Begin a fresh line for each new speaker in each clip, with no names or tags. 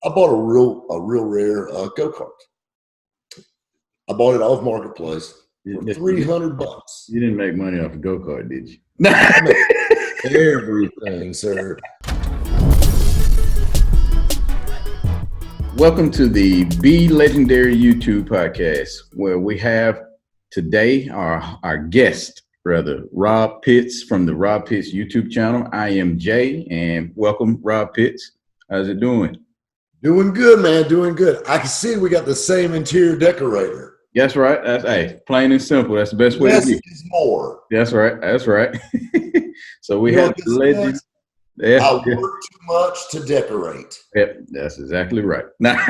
I bought a real rare go-kart. I bought it off Marketplace for $300.
You didn't make money off a go-kart, did you?
I made everything, sir.
Welcome to the Be Legendary YouTube podcast, where we have today our guest, Rob Pitts from the Rob Pitts YouTube channel. I am Jay, and welcome, Rob Pitts. How's it doing?
Doing good, man. Doing good. I can see we got the same interior decorator.
That's right. That's plain and simple. That's the best way to be.
Less is more.
That's right. That's right. So we have the legend.
Yeah. I work too much to decorate.
Yep, that's exactly right. Now,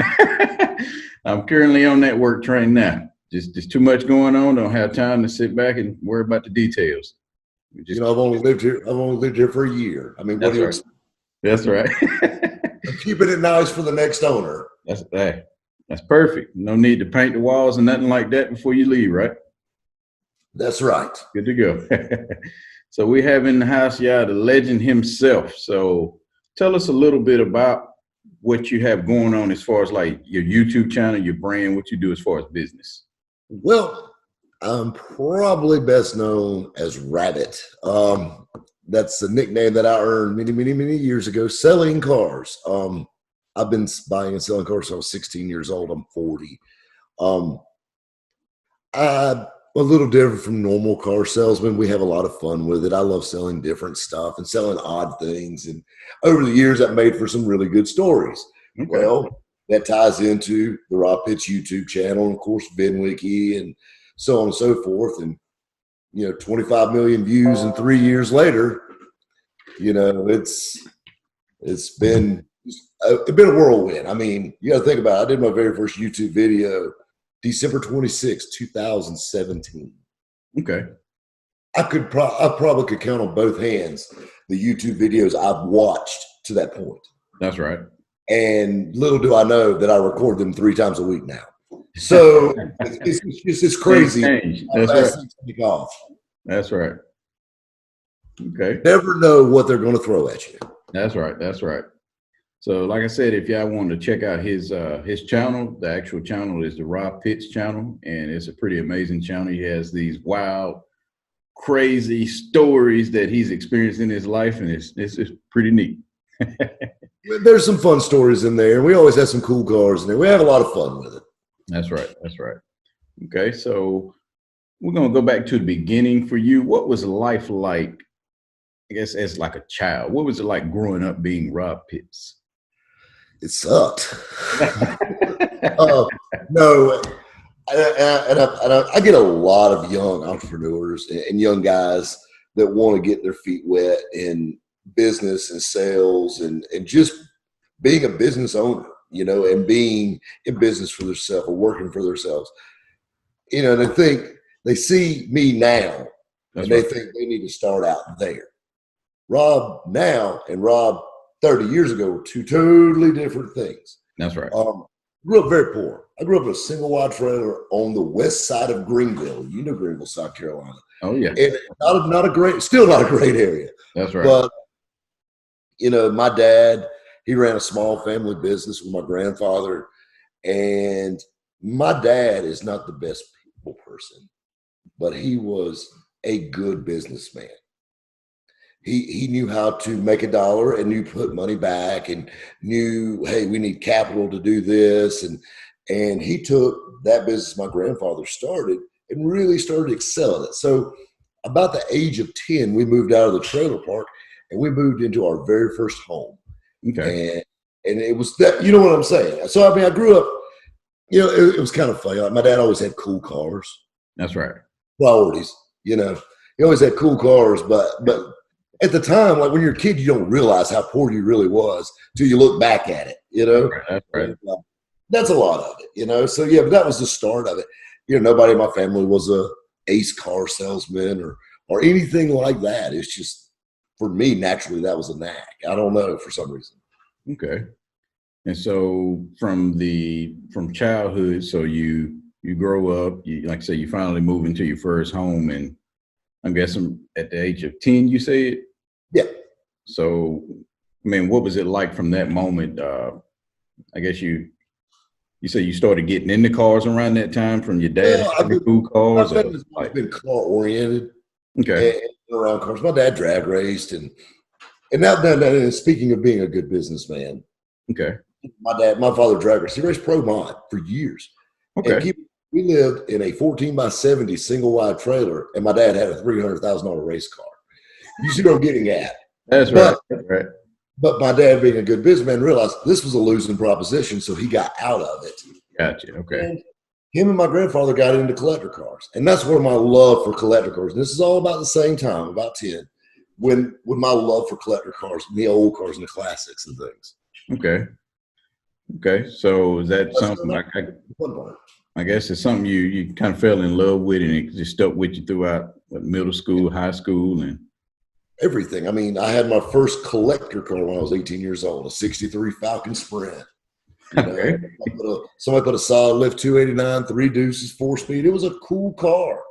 I'm currently on that work train now. Just too much going on. Don't have time to sit back and worry about the details.
I've only lived here for a year. I mean, what do you expect?
That's right.
I'm keeping it nice for the next owner.
That's perfect. No need to paint the walls and nothing like that before you leave, right?
That's right.
Good to go. So we have in the house, the legend himself. So tell us a little bit about what you have going on as far as like your YouTube channel, your brand, what you do as far as business.
Well, I'm probably best known as Rabbit. That's a nickname that I earned many years ago selling cars. I've been buying and selling cars since I was 16 years old. I'm 40. I'm a little different from normal car salesmen. We have a lot of fun with it. I love selling different stuff and selling odd things. And over the years, I've made for some really good stories. Okay. Well, that ties into the Rob Pitts YouTube channel, and of course, Vinwiki, and so on and so forth. And 25 million views, and 3 years later, it's been a whirlwind. I mean, you got to think about it. I did my very first YouTube video December 26, 2017.
Okay.
I probably could count on both hands the YouTube videos I've watched to that point.
That's right.
And little do I know that I record them 3 times a week now. So it's crazy.
That's right. That's right. Okay.
Never know what they're going to throw at you.
That's right. That's right. So like I said, if y'all want to check out his channel, the actual channel is the Rob Pitts channel, and it's a pretty amazing channel. He has these wild, crazy stories that he's experienced in his life, and it's pretty neat.
There's some fun stories in there, and we always have some cool cars in there. We have a lot of fun with it.
That's right. That's right. Okay, so we're going to go back to the beginning for you. What was life like, I guess, as like a child? What was it like growing up being Rob Pitts?
It sucked. No, I get a lot of young entrepreneurs and young guys that want to get their feet wet in business and sales and just being a business owner, and being in business for themselves or working for themselves. They see me now. That's and they think they need to start out there. Rob now and Rob 30 years ago were 2 totally different things.
That's right.
Grew up very poor. I grew up in a single wide trailer on the west side of Greenville. Greenville, South Carolina.
Oh yeah.
And still not a great area.
That's right.
But my dad, he ran a small family business with my grandfather, and my dad is not the best people person, but he was a good businessman. He knew how to make a dollar and knew put money back and knew, hey, we need capital to do this. And he took that business my grandfather started and really started excelling it. So about the age of 10, we moved out of the trailer park and we moved into our very first home.
Okay.
And it was that, you know what I'm saying? So, I mean, I grew up, it was kind of funny. Like my dad always had cool cars.
That's right.
Priorities, he always had cool cars, but at the time, like when you're a kid, you don't realize how poor you really was till you look back at it,
That's right.
That's a lot of it, So, yeah, but that was the start of it. Nobody in my family was a ace car salesman or anything like that. It's just, for me, naturally, that was a knack. I don't know, for some reason.
Okay. And so from childhood, so you grow up, like I say, you finally move into your first home, and I'm guessing at the age of 10, you said?
Yeah.
So, I mean, what was it like from that moment I guess you say you started getting into cars around that time from your dad
Well,
having cool
my
cars, or
family's always
like
been car oriented
okay,
and around cars. My dad drag raced, and now, speaking of being a good businessman,
okay,
my father drag raced. He raced pro mod for years, and
okay.
we lived in a 14 by 70 single wide trailer, and my dad had a $300,000 race car. You see what I'm getting at?
That's right.
But
That's right.
but my dad, being a good businessman, realized this was a losing proposition, so he got out of it.
Gotcha. Okay.
And him and my grandfather got into collector cars, and that's where my love for collector cars. And this is all about the same time, about 10, when my love for collector cars, the old cars and the classics and things.
Okay. Okay. So is that
That's
something
the fun part.
I guess it's something you kind of fell in love with, and it just stuck with you throughout middle school, high school, and
Everything. I mean, I had my first collector car when I was 18 years old, a 63 Falcon Sprint. You know,
okay.
somebody put a solid lift 289, 3 deuces, 4-speed. It was a cool car.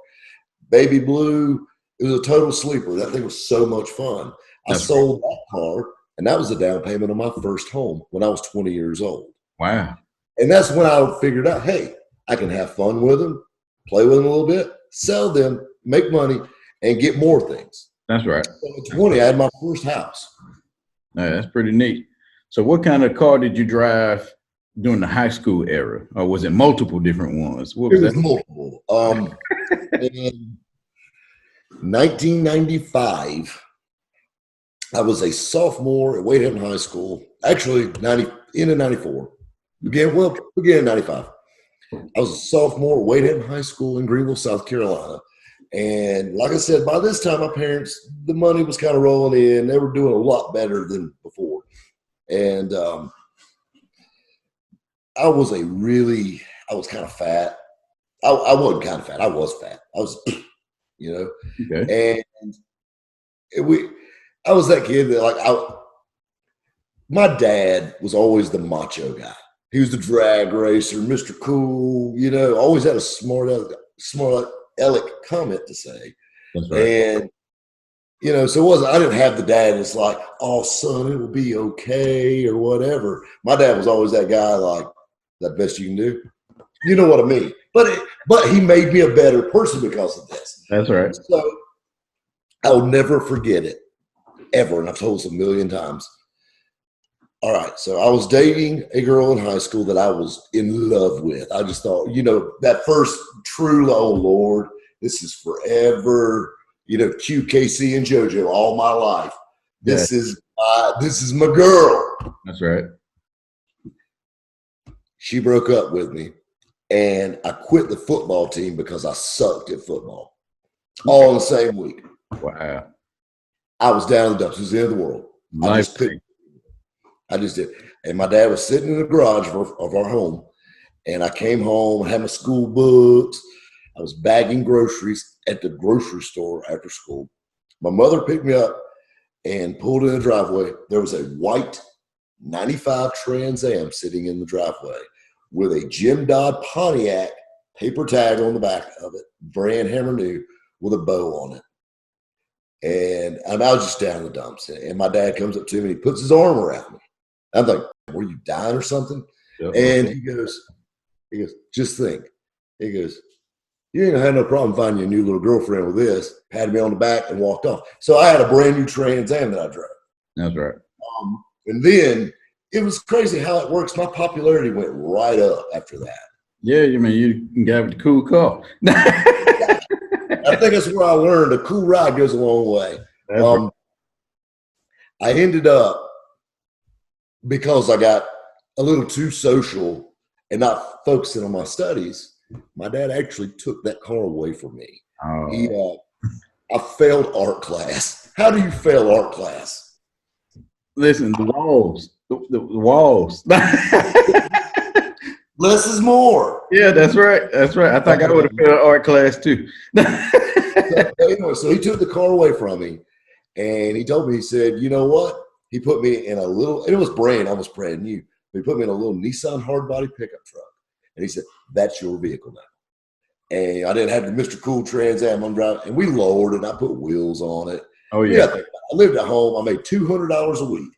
Baby blue. It was a total sleeper. That thing was so much fun. I
That's right.
sold that car, and that was the down payment on my first home when I was 20 years old.
Wow.
And that's when I figured out, hey, I can have fun with them, play with them a little bit, sell them, make money, and get more things.
That's right.
So at 20, I had my first house.
Yeah, that's pretty neat. So what kind of car did you drive during the high school era, or was it multiple different ones? What
It
was
was
that?
multiple. In 1995, I was a sophomore at Wade Hampton High School. Actually, in 94. Began in 95. I was a sophomore at Wade Hampton High School in Greenville, South Carolina. And like I said, by this time, my parents, the money was kind of rolling in. They were doing a lot better than before. And I was kind of fat. I wasn't kind of fat. I was fat. I was,
Okay.
and I was that kid that my dad was always the macho guy. He was the drag racer, Mr. Cool, always had a smart aleck comment to say.
That's right.
And, so I didn't have the dad that's like, oh, son, it will be okay or whatever. My dad was always that guy like, that best you can do. You know what I mean? But he made me a better person because of this.
That's right.
So I'll never forget it, ever. And I've told this a million times. All right, so I was dating a girl in high school that I was in love with. I just thought, that first true, oh Lord, this is forever. QKC and JoJo all my life. This is my girl.
That's right.
She broke up with me, and I quit the football team because I sucked at football. All in the same week.
Wow.
I was down in the dumps. It was the end of the world. I just did. And my dad was sitting in the garage of our home. And I came home, had my school books. I was bagging groceries at the grocery store after school. My mother picked me up and pulled in the driveway. There was a white 95 Trans Am sitting in the driveway with a Jim Dodd Pontiac paper tag on the back of it, brand hammer new, with a bow on it. And I was just down in the dumps. And my dad comes up to me and he puts his arm around me. I'm like, were you dying or something? Yep. And he goes, just think. He goes, you ain't gonna have no problem finding a new little girlfriend with this. Patted me on the back and walked off. So I had a brand new Trans Am that I drove.
That's right.
And then it was crazy how it works. My popularity went right up after that.
Yeah, you can get the cool car.
I think that's where I learned a cool ride goes a long way.
Right.
I ended up, because I got a little too social and not focusing on my studies, my dad actually took that car away from me.
Oh.
I failed art class. How do you fail art class?
Listen, the walls. The walls.
Less is more.
Yeah, that's right. That's right. I think I would have failed art class too.
So he took the car away from me, and he told me, he said, you know what? He put me in a little, and it was almost brand new. But he put me in a little Nissan hardbody pickup truck. And he said, that's your vehicle now. And I didn't have the Mr. Cool Trans Am I'm driving. And we lowered it. And I put wheels on it.
Oh, yeah.
I lived at home. I made $200 a week.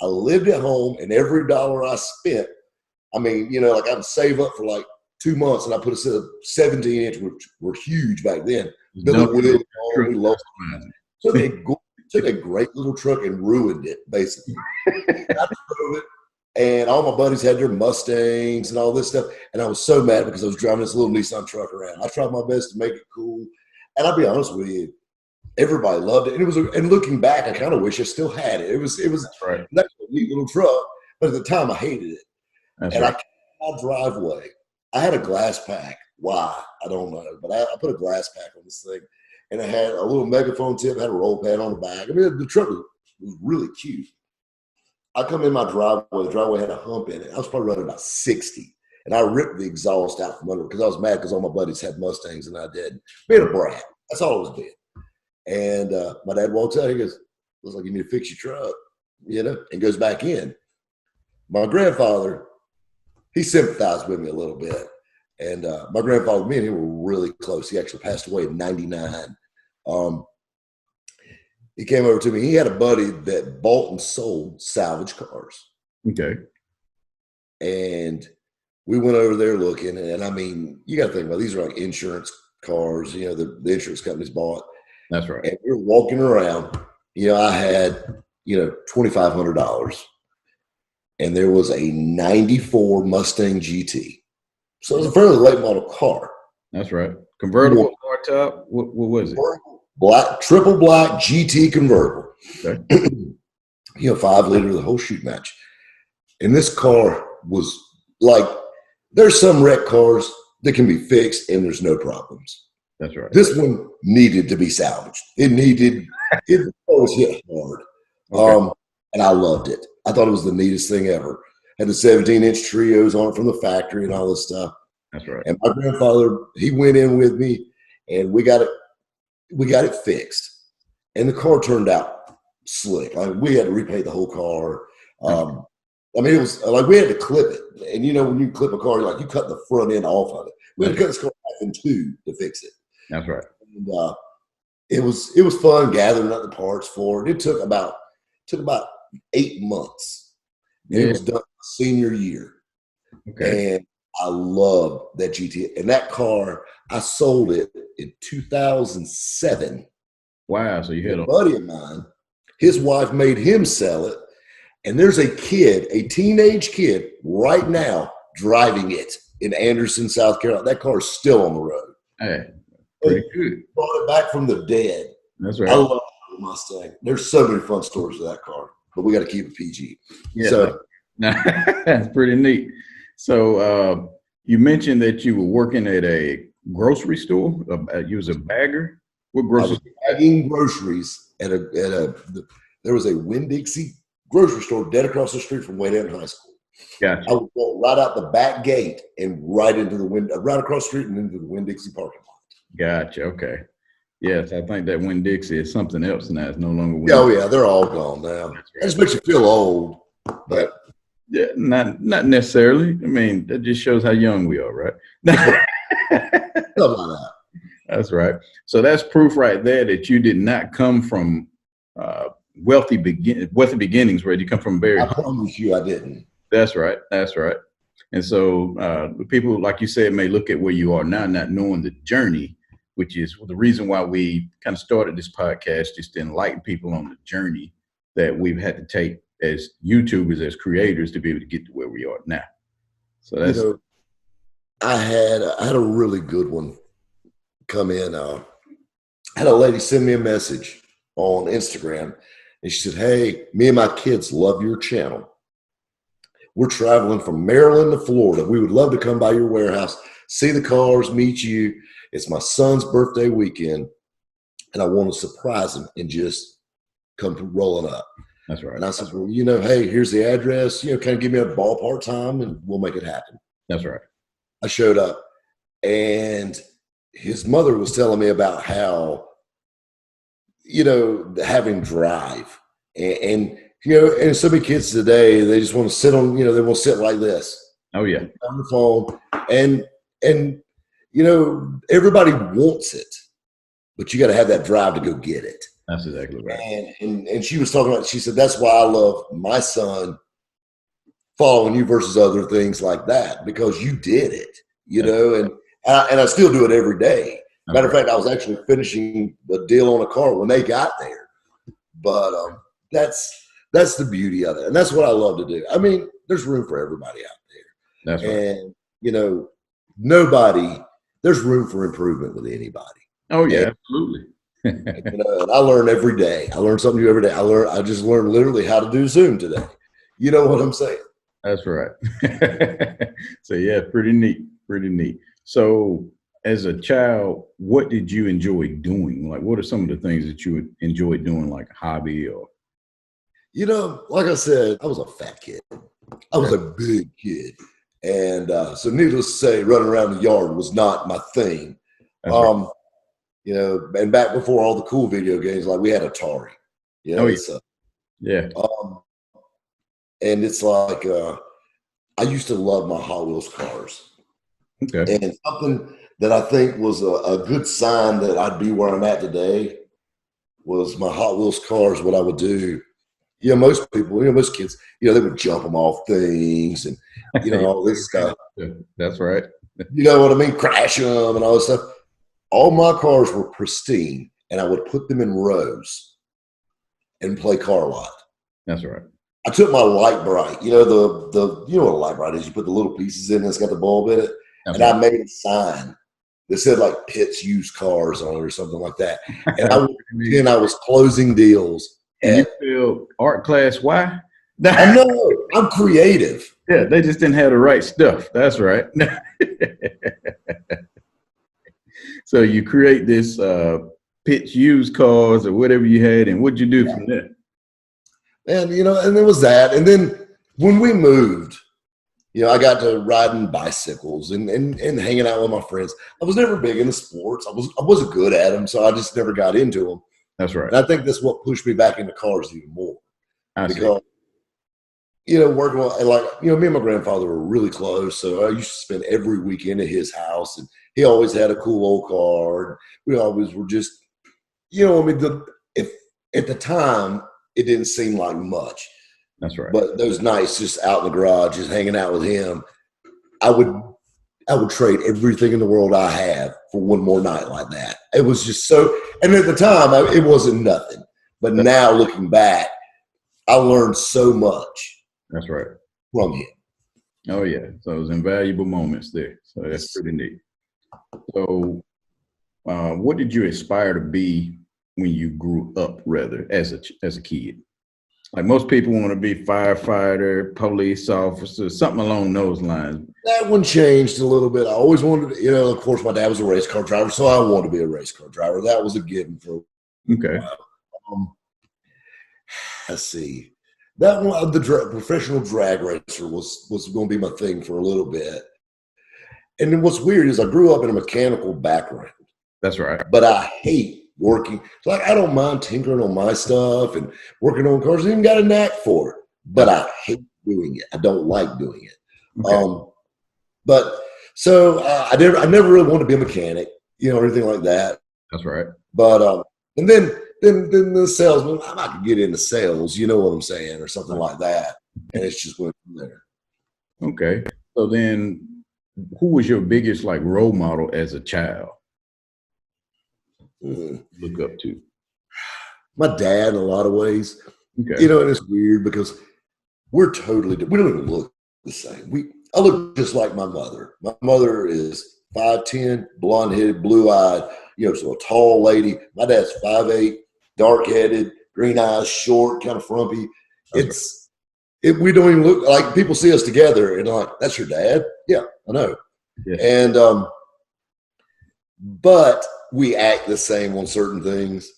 I lived at home, and every dollar I spent I mean, like I would save up for like 2 months, and I put a set of 17-inch, which were huge back then. Billy Wheel, we lost. Took a great little truck and ruined it, basically. I drove it, and all my buddies had their Mustangs and all this stuff, and I was so mad because I was driving this little Nissan truck around. I tried my best to make it cool, and I'll be honest with you, everybody loved it. And and looking back, I kind of wish I still had it. It was
right.
a neat little truck, but at the time I hated it.
That's
and
right.
I came in my driveway. I had a glass pack. Why? I don't know, but I put a glass pack on this thing, and it had a little megaphone tip, had a roll pad on the back. I mean, the truck was really cute. I come in my driveway. The driveway had a hump in it. I was probably running about 60, and I ripped the exhaust out from under it because I was mad because all my buddies had Mustangs and I didn't. Being a brat. That's all it was being. And my dad walks out. He goes, "Looks like you need to fix your truck," and goes back in. My grandfather, he sympathized with me a little bit. And my grandfather, me and him were really close. He actually passed away in 99. He came over to me. He had a buddy that bought and sold salvage cars.
Okay.
And we went over there looking. And I mean, you got to think about these are like insurance cars, the insurance companies bought.
That's right.
And we were walking around. I had, $2,500. And there was a 94 Mustang GT. So it was a fairly late model car.
That's right. Convertible car top. What was it?
Triple black GT convertible.
Okay.
5 liter, the whole shoot match. And this car was like, there's some wreck cars that can be fixed and there's no problems.
That's right.
This one needed to be salvaged. It was hit hard. Okay. And I loved it. I thought it was the neatest thing ever. Had the 17-inch trios on it from the factory and all this stuff.
That's right.
And my grandfather, he went in with me, and we got it fixed. And the car turned out slick. Like we had to repay the whole car. I mean, it was like we had to clip it. And when you clip a car, you cut the front end off of it. We had to cut this car in two to fix it.
That's right.
And it was fun gathering up the parts for it. It took about 8 months. And it was done senior year.
Okay.
And I loved that GT. And that car, I sold it in 2007.
Wow. So you had
a buddy of mine, his wife made him sell it. And there's a teenage kid right now driving it in Anderson, South Carolina. That car is still on the road.
Hey, pretty good.
Brought it back from the dead.
That's right.
I love the Mustang. There's so many fun stories of that car. But we got to keep it PG.
Yeah,
so
that's pretty neat. So you mentioned that you were working at a grocery store. You was a bagger. What grocery?
I was bagging groceries there was a Winn-Dixie grocery store dead across the street from Wayne High School.
Gotcha.
I would walk right out the back gate and right into the window, right across the street and into the Winn-Dixie parking lot.
Gotcha. Okay. Yes, I think that Winn-Dixie is something else now. It's no longer
Winn-Dixie. Oh yeah, they're all gone now. Right. That just makes you feel old, but
yeah, not necessarily. I mean, that just shows how young we are, right?
Something like that.
That's right. So that's proof right there that you did not come from wealthy beginnings, where you come from very.
I promise you, I didn't.
That's right. That's right. And so people, like you said, may look at where you are now, not knowing the journey, which is the reason why we kind of started this podcast, just to enlighten people on the journey that we've had to take as YouTubers, as creators, to be able to get to where we are now. So that's.
I had a really good one come in. I had a lady send me a message on Instagram, and she said, "Hey, me and my kids love your channel. We're traveling from Maryland to Florida. We would love to come by your warehouse, see the cars, meet you. It's my son's birthday weekend, and I want to surprise him and just come rolling up."
That's right.
And I said, "Well, hey, here's the address. Kind of give me a ballpark time, and we'll make it happen."
That's right.
I showed up, and his mother was telling me about how, having drive, and so many kids today, they just want to sit on, they want to sit like this.
Oh yeah.
On the phone, and everybody wants it, but you got to have that drive to go get it.
That's exactly right.
And she was talking about, she said, that's why I love my son following you versus other things like that because you did it, and I still do it every day. Matter of fact, I was actually finishing the deal on a car when they got there. But that's the beauty of it, and that's what I love to do. I mean, there's room for everybody out there,
That's right.
and nobody. There's room for improvement with anybody.
Oh yeah,
And,
absolutely.
and I learn every day. I learn something new every day. I just learned literally how to do Zoom today. You know what I'm saying?
That's right. So yeah, pretty neat. Pretty neat. So as a child, what did you enjoy doing? Like, what are some of the things that you would enjoy doing, like a hobby or?
Like I said, I was a fat kid. I was a big kid. And so needless to say, running around the yard was not my thing.
That's right.
And back before all the cool video games, like we had Atari.
Oh yeah.
So,
Yeah.
and it's like I used to love my Hot Wheels cars.
Okay.
And something that I think was a good sign that I'd be where I'm at today was my Hot Wheels cars. What I would do, most people, most kids, they would jump them off things and all this stuff.
That's right.
You know what I mean? Crash them and all this stuff. All my cars were pristine, and I would put them in rows and play car lot.
That's right.
I took my light bright, the what a light bright is. You put the little pieces in, and it's got the bulb in it,
That's
and
right.
I made a sign that said like Pitts used cars on it or something like that. And I was closing deals.
And you feel art class? Why?
I know I'm creative.
Yeah, they just didn't have the right stuff. That's right. So you create this pitch used cars or whatever you had, and what'd you do from there?
And and there was that. And then when we moved, I got to riding bicycles and hanging out with my friends. I was never big into sports. I wasn't good at them, so I just never got into them.
That's right.
And I think that's what pushed me back into cars even more. Because working on, and like, me and my grandfather were really close. So I used to spend every weekend at his house, and he always had a cool old car. And we always were just, if at the time it didn't seem like much.
That's right.
But those nights just out in the garage, just hanging out with him, I would trade everything in the world I have for one more night like that. It was just so, and at the time it wasn't nothing. But now looking back, I learned so much.
That's right.
From him.
Oh yeah. So it was invaluable moments there. So that's pretty neat. So what did you aspire to be when you grew up, rather, as a kid? Like most people want to be firefighter, police officer, something along those lines.
That one changed a little bit. I always wanted to, of course, my dad was a race car driver, so I wanted to be a race car driver. That was a given for
okay.
Let's see. That one, the professional drag racer was going to be my thing for a little bit. And then what's weird is I grew up in a mechanical background.
That's right.
But I hate working. Like, I don't mind tinkering on my stuff and working on cars. I even got a knack for it. But I hate doing it. I don't like doing it. Okay. But so I never really wanted to be a mechanic, or anything like that.
That's right.
But and then the salesman, I could get into sales, you know what I'm saying, or something like that. And it's just went from there.
Okay. So then who was your biggest role model as a child? Look up to?
My dad in a lot of ways.
Okay.
And it's weird because we don't even look the same. I look just like my mother. My mother is 5'10", blonde-headed, blue-eyed, so a tall lady. My dad's 5'8", dark-headed, green eyes, short, kind of frumpy. We don't even look like, people see us together and like, that's your dad? Yeah, I know. Yeah. And but we act the same on certain things,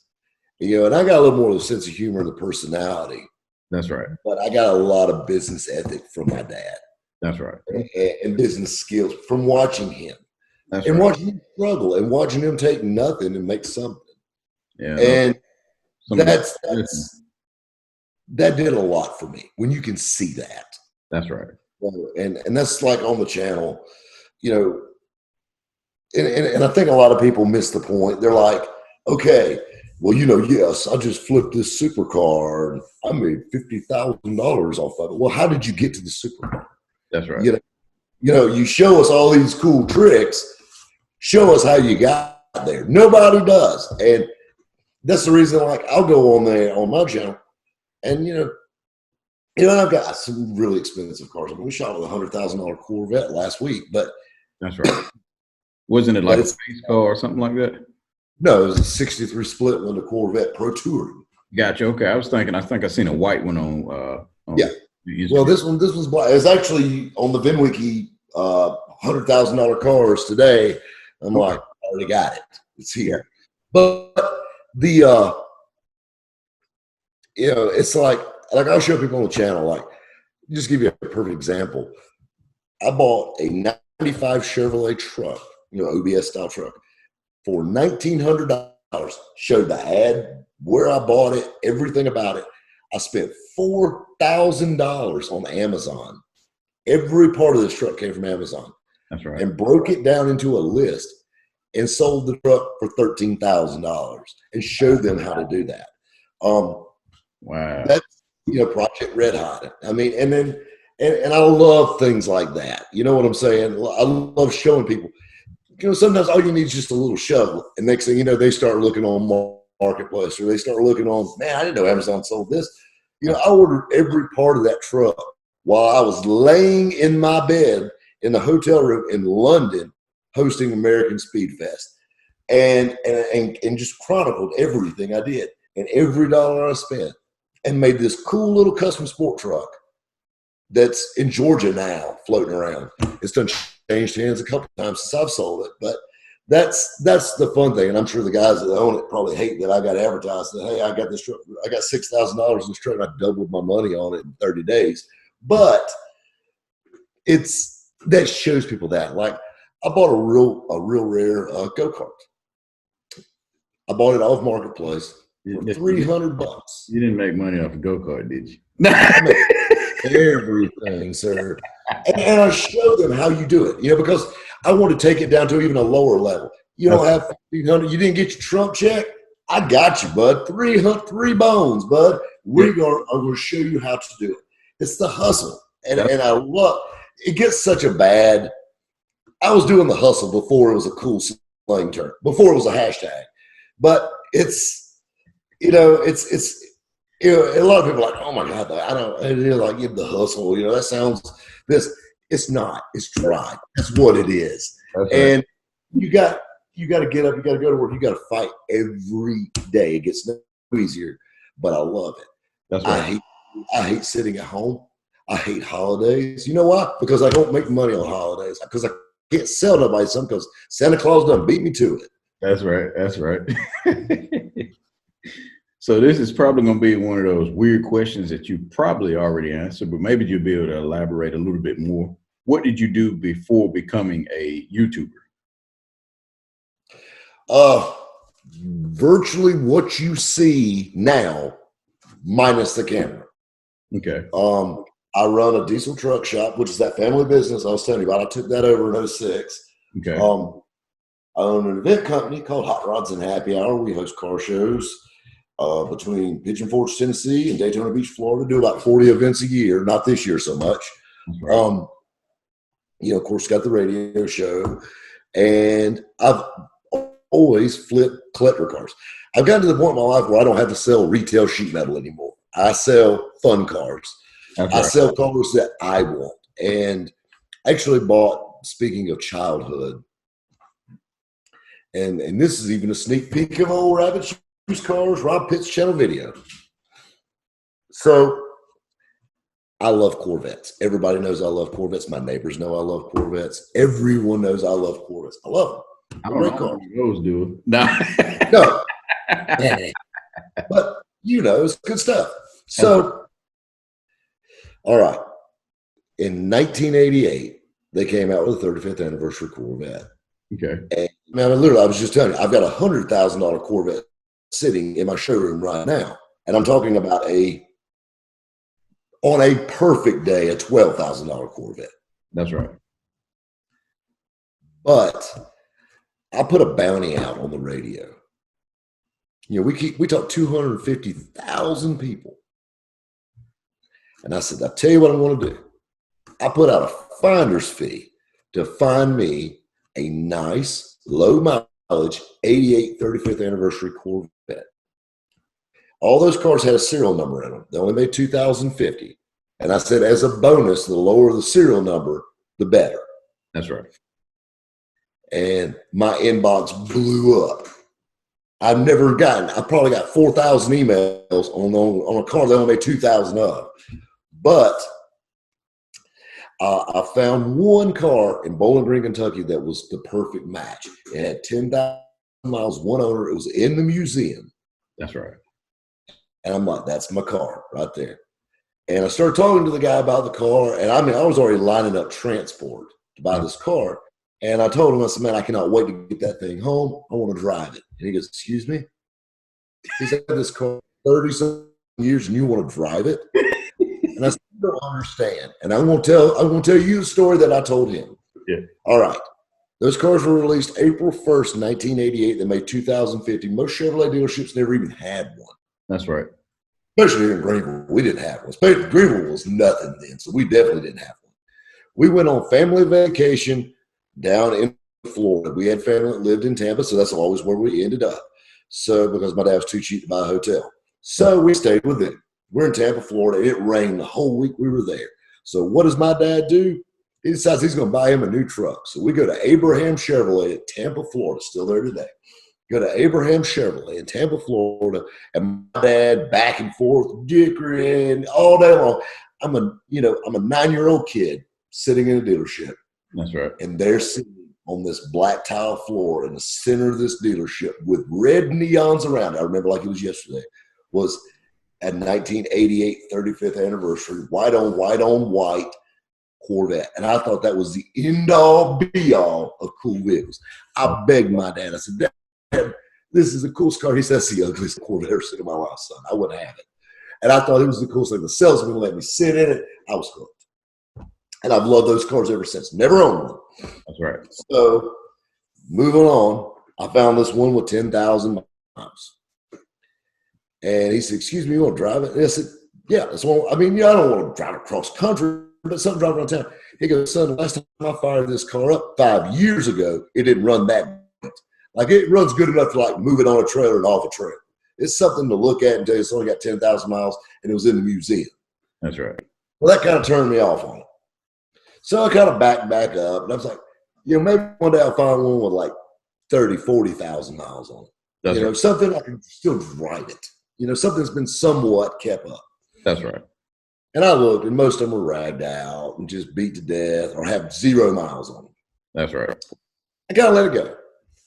and I got a little more of a sense of humor and the personality.
That's right.
But I got a lot of business ethic from my dad.
That's right.
And business skills from watching him.
That's
and
right.
Watching him struggle and watching him take nothing and make something.
Yeah.
And that did a lot for me when you can see that.
That's right.
And that's like on the channel, and I think a lot of people miss the point. They're like, okay, Well, yes, I just flipped this supercar and I made $50,000 off of it. Well, how did you get to the supercar?
That's right.
You know, you show us all these cool tricks. Show us how you got there. Nobody does, and that's the reason. Like, I'll go on my channel, and I've got some really expensive cars. I mean, we shot with $100,000 Corvette last week, but
That's right. Wasn't it like a space car or something like that?
No, it was a '63 split with a Corvette Pro Touring.
Gotcha. Okay, I think I seen a white one on
Yeah. Well, this was black. It's actually on the Vinwiki $100,000 cars today. I'm like, I already got it. It's here. But the it's like I'll show people on the channel. Like, just give you a perfect example. I bought a '95 Chevrolet truck, OBS style truck, for $1,900. Showed the ad, where I bought it, everything about it. I spent $4,000 on Amazon. Every part of this truck came from Amazon.
That's right.
And broke it down into a list and sold the truck for $13,000 and showed them how to do that.
Wow.
That's Project Red Hot. I mean, and then and I love things like that. You know what I'm saying? I love showing people. Sometimes all you need is just a little shovel, and next thing you know, they start looking on Marketplace, or they start looking on. Man, I didn't know Amazon sold this. I ordered every part of that truck while I was laying in my bed in the hotel room in London, hosting American Speed Fest, and just chronicled everything I did and every dollar I spent, and made this cool little custom sport truck that's in Georgia now, floating around. It's done changed hands a couple times since I've sold it, but that's the fun thing. And I'm sure the guys that own it probably hate that I got advertised that, hey, I got this truck, I got $6,000 in this truck, and I doubled my money on it in 30 days. But that shows people that. Like, I bought a real rare go-kart. I bought it off Marketplace for $300.
You didn't make money off a go-kart, did you?
Everything, sir. And I show them how you do it, because I want to take it down to even a lower level. You don't have 1,500. You didn't get your Trump check. I got you, bud. Three bones, bud. I'm going to show you how to do it. It's the hustle, and I love. It gets such a bad. I was doing the hustle before it was a cool slang term, before it was a hashtag, but it's a lot of people are like, oh my God, I give the hustle. That sounds this. It's not. It's dry. That's what it is. Okay. And you got to get up. You got to go to work. You got to fight every day. It gets no easier, but I love it.
That's right.
I hate sitting at home. I hate holidays. You know why? Because I don't make money on holidays. Because I can't sell nobody something because Santa Claus done beat me to it.
That's right. That's right. So this is probably going to be one of those weird questions that you probably already answered, but maybe you'll be able to elaborate a little bit more. What did you do before becoming a YouTuber?
Virtually what you see now, minus the camera.
Okay.
I run a diesel truck shop, which is that family business I was telling you about. I took that over in 06.
Okay.
I own an event company called Hot Rods and Happy Hour. We host car shows between Pigeon Forge, Tennessee, and Daytona Beach, Florida. Do about 40 events a year. Not this year so much. Right. Of course, got the radio show, and I've always flipped collector cars. I've gotten to the point in my life where I don't have to sell retail sheet metal anymore. I sell fun cars. Okay. I sell cars that I want. And actually bought, speaking of childhood, and this is even a sneak peek of old Rabbit Shoes Cars, Rob Pitt's channel video. So I love Corvettes. Everybody knows I love Corvettes. My neighbors know I love Corvettes. Everyone knows I love Corvettes. I love them.
I don't know those do. No.
No. But it's good stuff. So, all right. In 1988, they came out with a 35th anniversary Corvette.
Okay.
And man, I was just telling you, I've got a $100,000 Corvette sitting in my showroom right now. And I'm talking about on a perfect day, a $12,000 Corvette.
That's right.
But I put a bounty out on the radio. We talk 250,000 people. And I said, I'll tell you what I'm going to do. I put out a finder's fee to find me a nice, low mileage 88 35th anniversary Corvette. All those cars had a serial number in them. They only made 2,050. And I said, as a bonus, the lower the serial number, the better.
That's right.
And my inbox blew up. I probably got 4,000 emails on a car that only made 2,000 of. But I found one car in Bowling Green, Kentucky that was the perfect match. It had 10,000 miles, one owner. It was in the museum.
That's right.
And I'm like, that's my car right there. And I started talking to the guy about the car. And I was already lining up transport to buy this car. And I told him, I said, man, I cannot wait to get that thing home. I want to drive it. And he goes, excuse me? He's had this car 30-some years and you want to drive it? And I said, you don't understand. And I'm going to tell you the story that I told him.
Yeah.
All right. Those cars were released April 1st, 1988. They made 2,050. Most Chevrolet dealerships never even had one. That's
right.
Especially here in Greenville, we didn't have one. Especially Greenville was nothing then, so we definitely didn't have one. We went on family vacation down in Florida. We had family that lived in Tampa, so that's always where we ended up. So because my dad was too cheap to buy a hotel. So we stayed with them. We're in Tampa, Florida. It rained the whole week we were there. So what does my dad do? He decides he's going to buy him a new truck. So we go to Abraham Chevrolet at Tampa, Florida, still there today. Go to Abraham Chevrolet in Tampa, Florida, and my dad back and forth, dickering all day long. I'm a 9-year-old kid sitting in a dealership.
That's right.
And they're sitting on this black tile floor in the center of this dealership with red neons around it. I remember like it was yesterday. Was a 1988 35th anniversary, white on white Corvette. And I thought that was the end all be all of cool vehicles. I begged my dad. I said, Dad, this is the coolest car. He said, that's the ugliest Corvette I've ever seen in my life, son. I wouldn't have it. And I thought it was the coolest thing. The salesman let me sit in it. I was hooked. And I've loved those cars ever since. Never owned one.
That's right.
So moving on, I found this one with 10,000 miles. And he said, excuse me, you want to drive it? And I said, yeah, that's one. I don't want to drive across country, but something driving around town. He goes, son, the last time I fired this car up 5 years ago, it didn't run that good. Like it runs good enough to like move it on a trailer and off a trailer. It's something to look at and tell you it's only got 10,000 miles and it was in the museum.
That's right.
Well, that kind of turned me off on it. So I kind of back up and I was like, maybe one day I'll find one with like 30, 40,000 miles on it.
That's right.
Something I can still drive it. Something that's been somewhat kept up.
That's right.
And I looked, and most of them were ragged out and just beat to death or have 0 miles on them.
That's right.
I got to let it go.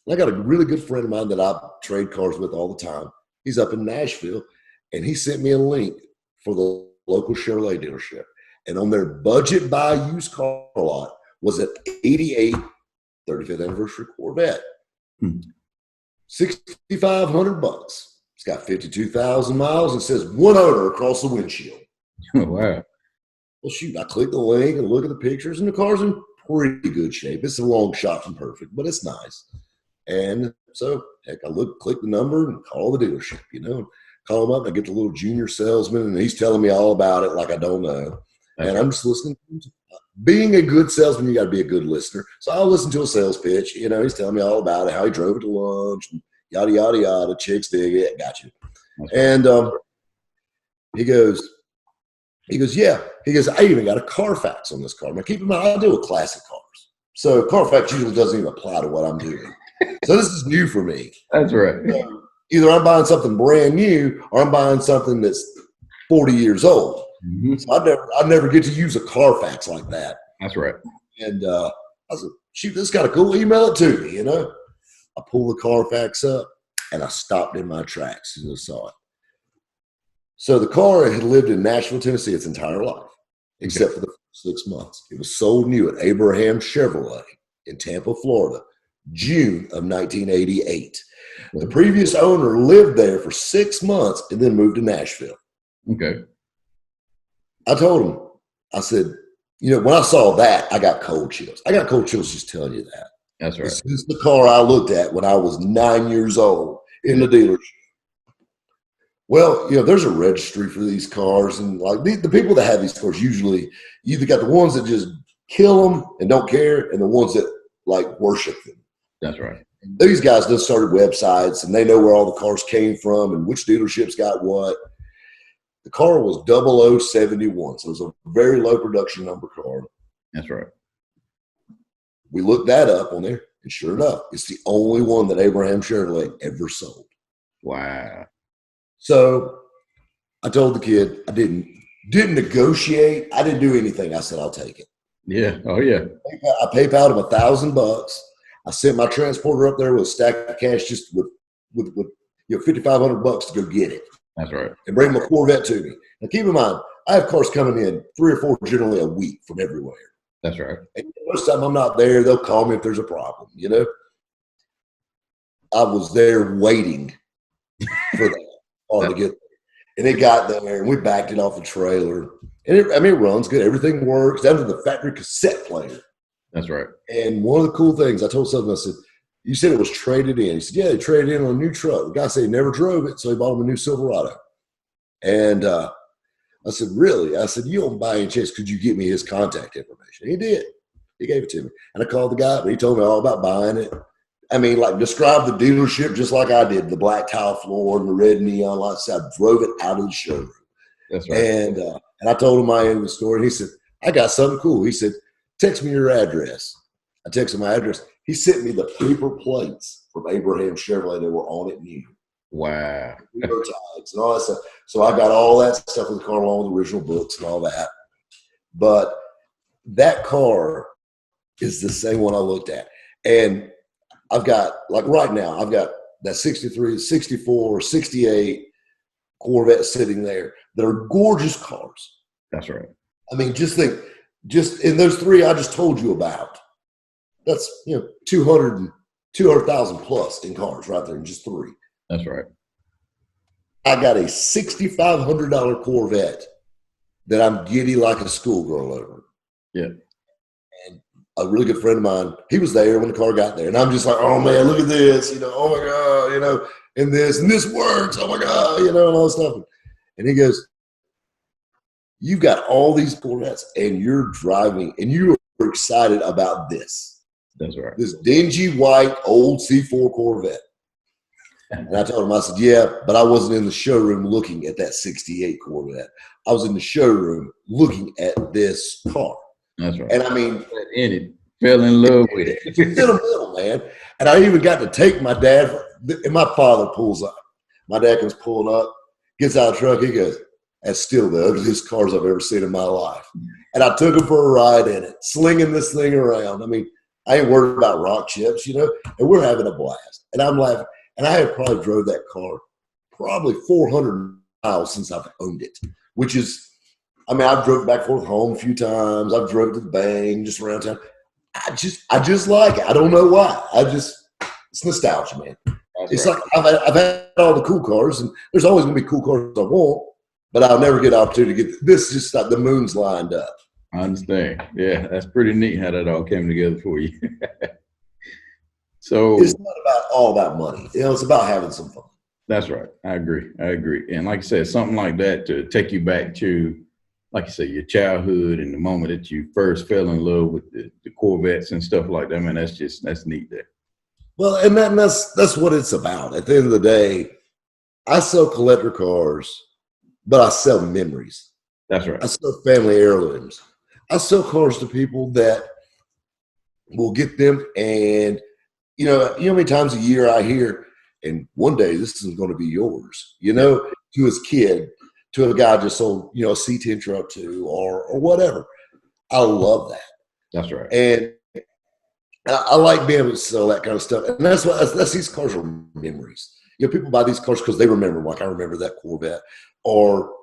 And I got a really good friend of mine that I trade cars with all the time. He's up in Nashville, and he sent me a link for the local Chevrolet dealership. And on their budget buy used car lot was an 88 35th anniversary Corvette. $6,500. It's got 52,000 miles. It says one owner across the windshield.
Oh, wow.
Well, shoot, I click the link and look at the pictures, and the car's in pretty good shape. It's a long shot from perfect, but it's nice. And so, heck, I click the number and call the dealership, call them up. And I get the little junior salesman, and he's telling me all about it like I don't know. And I'm just listening. Being a good salesman, you got to be a good listener. So I'll listen to a sales pitch. He's telling me all about it, how he drove it to lunch, and yada, yada, yada. Chicks dig it. Got you. And he goes, yeah. He goes, I even got a Carfax on this car. Now, keep in mind, I deal with classic cars. So Carfax usually doesn't even apply to what I'm doing. So this is new for me.
That's right.
Either I'm buying something brand new or I'm buying something that's 40 years old. Mm-hmm. So I never get to use a Carfax like that.
That's right.
And I said, shoot, this is kind of cool. Email it to me, I pulled the Carfax up and I stopped in my tracks as I saw it. So the car had lived in Nashville, Tennessee its entire life, except for the first 6 months. It was sold new at Abraham Chevrolet in Tampa, Florida, June of 1988. The previous owner lived there for 6 months and then moved to Nashville.
Okay.
I told him, I said, when I saw that, I got cold chills. I got cold chills just telling you that.
That's right.
This is the car I looked at when I was 9 years old in the dealership. Well, there's a registry for these cars, and like the people that have these cars usually you either got the ones that just kill them and don't care, and the ones that like worship them.
That's right.
These guys just started websites, and they know where all the cars came from and which dealerships got what. The car was 0071, so it was a very low production number car.
That's right.
We looked that up on there, and sure enough, it's the only one that Abraham Chevrolet ever sold.
Wow.
So I told the kid I didn't negotiate. I didn't do anything. I said I'll take it.
Yeah. Oh yeah.
I PayPal'd him $1,000. I sent my transporter up there with a stack of cash, just with $5,500 to go get it.
That's right.
And bring my Corvette to me. Now keep in mind, I have cars coming in 3 or 4 generally a week from everywhere.
That's right.
And most of the time I'm not there. They'll call me if there's a problem. I was there waiting for that car to get there. And it got there, and we backed it off the trailer. And it runs good. Everything works down to the factory cassette player.
That's right.
And one of the cool things, I told someone, I said, you said it was traded in. He said, yeah, they traded in on a new truck. The guy said he never drove it, so he bought him a new Silverado. And I said, really? I said, you don't buy any chance. Could you get me his contact information? He did. He gave it to me. And I called the guy, and he told me all about buying it. I mean, like, describe the dealership just like I did, the black tile floor and the red neon lights. I drove it out of the showroom.
That's right.
And I told him my end of the story, and he said, I got something cool. He said, text me your address. I texted him my address. He sent me the paper plates from Abraham Chevrolet that were on it new.
Wow.
Tags and all that stuff. So I got all that stuff with the car along with the original books and all that. But that car is the same one I looked at. And I've got, like right now, I've got that 63, 64, 68 Corvette sitting there that are gorgeous cars.
That's right.
I mean, just think, just in those 3 I just told you about, that's 200,000 plus in cars right there in just 3.
That's right.
I got a $6,500 Corvette that I'm giddy like a schoolgirl over.
Yeah.
And a really good friend of mine, he was there when the car got there, and I'm just like, oh man, look at this, oh my god, and this works, oh my god, and all this stuff. And he goes, you've got all these Corvettes, and you're driving, and you are excited about this.
That's right.
This dingy white old C4 Corvette. And I told him, I said, yeah, but I wasn't in the showroom looking at that 68 Corvette. I was in the showroom looking at this car.
That's right.
And I mean,
in it, fell in love with it.
It's in the middle, man. And I even got to take my dad, and my father pulls up. My dad comes pulling up, gets out of the truck. He goes, that's still the ugliest cars I've ever seen in my life. And I took him for a ride in it, slinging this thing around. I mean, I ain't worried about rock chips, and we're having a blast. And I'm laughing. And I have probably drove that car probably 400 miles since I've owned it, which is, I mean, I've drove back and forth home a few times. I've drove to the bang, just around town. I just like it. I don't know why. It's nostalgia, man.
That's
it's
right.
like I've had all the cool cars, and there's always going to be cool cars I want, but I'll never get an opportunity to get this. Just like the moon's lined up.
I understand. Yeah, that's pretty neat how that all came together for you. So
it's not all about money. It's about having some fun.
That's right. I agree. And like I said, something like that to take you back to, like you said, your childhood and the moment that you first fell in love with the Corvettes and stuff like that. Man, that's neat there.
Well, and that's what it's about. At the end of the day, I sell collector cars, but I sell memories.
That's right.
I sell family heirlooms. I sell cars to people that will get them, and you know how many times a year I hear, and one day this is going to be yours, to his kid, to a guy just sold, a C10 truck to, or whatever. I love that.
That's right.
And I like being able to sell that kind of stuff. And that's these cars are memories. People buy these cars because they remember, like I remember that Corvette, or,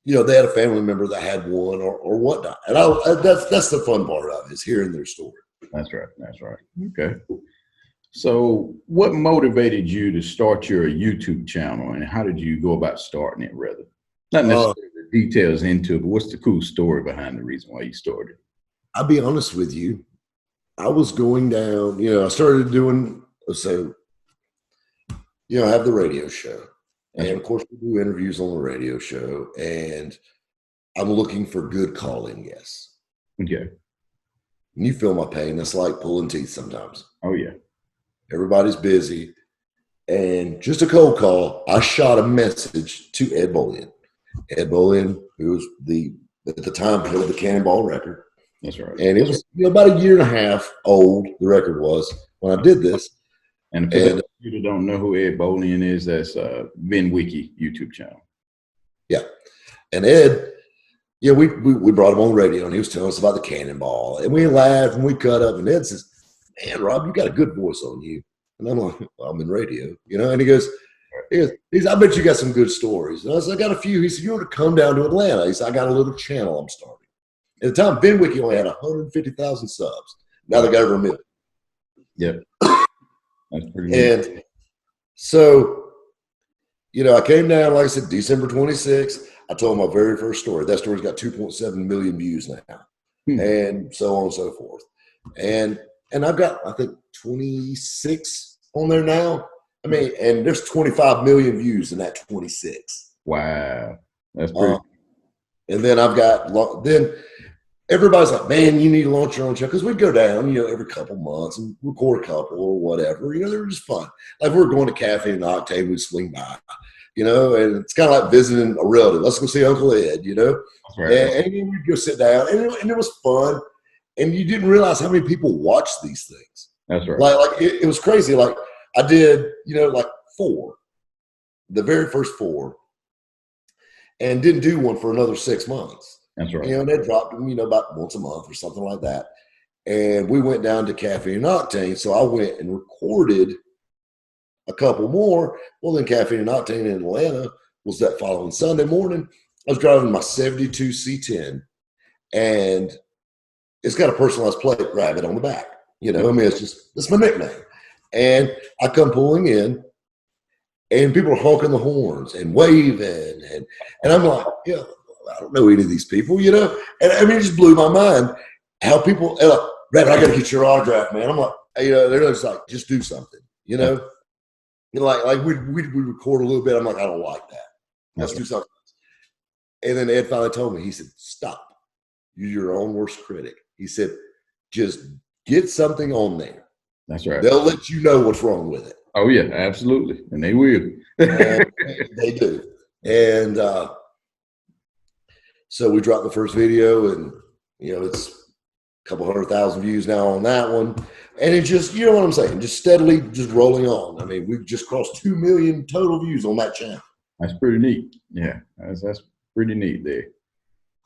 they had a family member that had one or whatnot. And that's the fun part of it, is hearing their story.
That's right. Okay. So what motivated you to start your YouTube channel, and how did you go about starting it, rather? Not necessarily the details into it, but what's the cool story behind the reason why you started?
I'll be honest with you. I was going down, I started doing, I have the radio show.
That's
And
right.
of course, we do interviews on the radio show, and I'm looking for good call-in guests.
Okay.
And you feel my pain. It's like pulling teeth sometimes.
Oh yeah.
Everybody's busy. And just a cold call, I shot a message to Ed Bolian. Ed Bolian, who was at the time held the Cannonball record.
That's right.
And it was about a year and a half old, the record was, when I did this.
And for those of you that don't know who Ed Bolian is, that's Vinwiki YouTube channel.
Yeah. And Ed, yeah, we brought him on the radio, and he was telling us about the Cannonball. And we laughed and we cut up. And Ed says, "Man, Rob, you got a good voice on you." And I'm like, "Well, I'm in radio, you know." And he goes, "I bet you got some good stories." And I said, "I got a few." He said, "You want to come down to Atlanta?" He said, "I got a little channel I'm starting." At the time, Vinwiki only had 150,000 subs. Now they got over 1 million.
Yep. That's pretty neat.
And so, you know, I came down, like I said, December 26th. I told my very first story. That story's got 2.7 million views now, and so on and so forth. And I've got, I think, 26 on there now. I mean, and there's 25 million views in that 26.
Wow. That's pretty.
And then I've got, then everybody's like, "Man, you need to launch your own channel." Because we'd go down, you know, every couple months and record a couple or whatever. You know, they were just fun. Like we're going to Cafe and Octane, we'd swing by, you know, and it's kind of like visiting a relative. Let's go see Uncle Ed, you know.
Right.
And then we'd go sit down, and it was fun. And you didn't realize how many people watched these things.
That's right.
Like it was crazy. Like I did, you know, like 4, the very first 4, and didn't do one for another 6 months.
That's right.
You know, they dropped them, you know, about once a month or something like that. And we went down to Cafe and Octane. So I went and recorded a couple more. Well, then Cafe and Octane in Atlanta was that following Sunday morning. I was driving my 72 C10, and it's got a personalized plate rabbit on the back. You know, I mean, it's my nickname. And I come pulling in, and people are honking the horns and waving. And I'm like, yeah, I don't know any of these people, you know? And I mean, it just blew my mind how people, like, "Rabbit, I got to get your autograph, man." I'm like, you know, they're just like, "Just do something," you know? You know, like we record a little bit. I'm like, "I don't like that. Let's do something." And then Ed finally told me, he said, "Stop. You're your own worst critic." He said, "Just get something on there.
That's right.
They'll let you know what's wrong with it."
Oh yeah, absolutely. And they will.
And they do. And so we dropped the first video, and, you know, it's a couple 100,000 views now on that one. And it just, you know what I'm saying, just steadily just rolling on. I mean, we've just crossed 2 million total views on that channel.
That's pretty neat. Yeah, that's pretty neat there.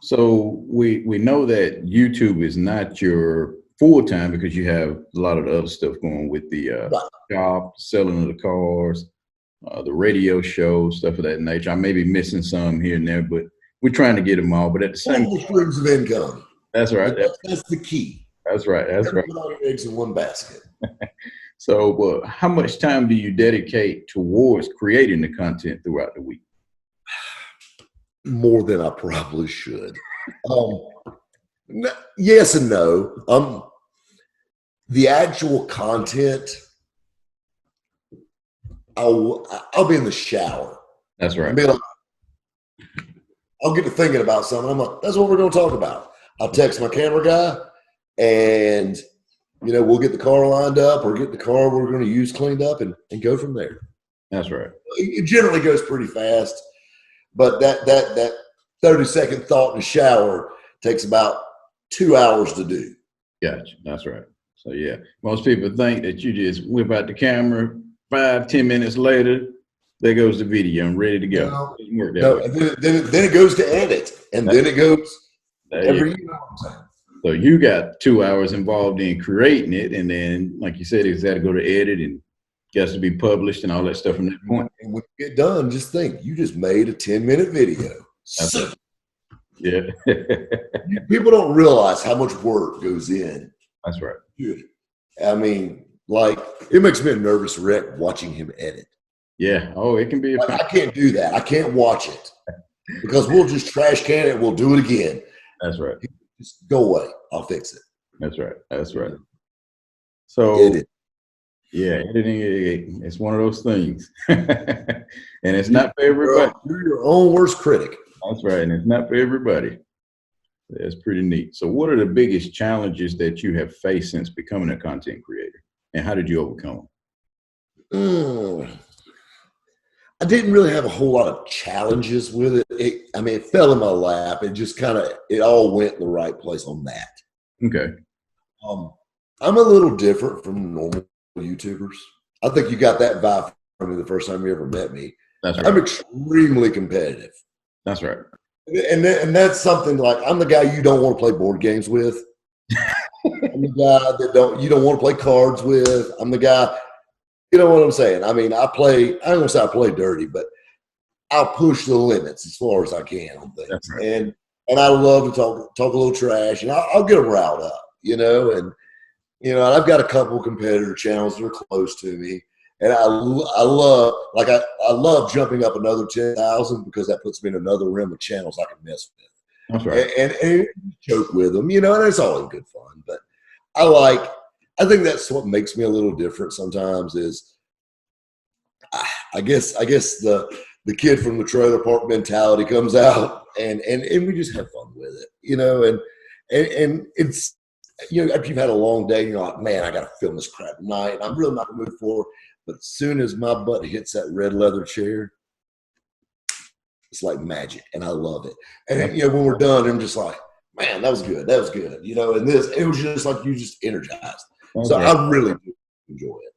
So we know that YouTube is not your full time because you have a lot of the other stuff going with the shop, selling of the cars, the radio show, stuff of that nature. I may be missing some here and there, but we're trying to get them all. But at the same
time, streams of income.
That's right.
That's the key.
That's right. That's right.
Put all your eggs in one basket.
So, how much time do you dedicate towards creating the content throughout the week?
More than I probably should. Yes and no. The actual content, I'll be in the shower.
That's right.
I'll get to thinking about something. I'm like, "That's what we're going to talk about." I'll text my camera guy, and, you know, we'll get the car lined up or get the car we're going to use cleaned up and go from there.
That's right.
It generally goes pretty fast, but that 30-second thought in the shower takes about 2 hours to do.
Gotcha. That's right. So yeah, most people think that you just whip out the camera, 5-10 minutes later, there goes the video. I'm ready to go.
No, then it goes to edit, and then it goes every. You know what I'm saying?
So you got 2 hours involved in creating it, and then, like you said, it's got to go to edit and gets to be published and all that stuff from that point.
And when you get done, just think you just made a 10-minute video.
Yeah.
People don't realize how much work goes in.
That's right.
Dude, I mean, like, it makes me a nervous wreck watching him edit.
Yeah. Oh, it can be.
Like, I can't do that. I can't watch it because we'll just trash can it. We'll do it again.
That's right.
Just go away. I'll fix it.
That's right. That's right. So
edit.
Yeah, editing, it's one of those things. And it's not for everybody.
You're your own worst critic.
That's right. And it's not for everybody. That's pretty neat. So what are the biggest challenges that you have faced since becoming a content creator? And how did you overcome them?
Mm. I didn't really have a whole lot of challenges with it. I mean, it fell in my lap. It just it all went in the right place on that.
Okay.
Um, I'm a little different from normal YouTubers. I think you got that vibe from me the first time you ever met me.
That's right.
I'm extremely competitive.
That's right.
And that's something like I'm the guy you don't want to play board games with. I'm the guy that you don't want to play cards with. I'm the guy, you know what I'm saying? I mean, I don't want to say I play dirty, but I'll push the limits as far as I can on things.
That's right.
And I love to talk a little trash, and I'll get them riled up, and I've got a couple of competitor channels that are close to me, and I love jumping up another 10,000 because that puts me in another rim of channels I can mess with.
That's right.
And joke with them, and it's all in good fun. But I think that's what makes me a little different sometimes is I guess the kid from the trailer park mentality comes out and we just have fun with it, and it's, after you've had a long day, you're like, man, I got to film this crap tonight. I'm really not moved forward. But as soon as my butt hits that red leather chair, it's like magic, and I love it. And when we're done, I'm just like, man, that was good. That was good. And it was just like you just energized. So right. I really do enjoy it.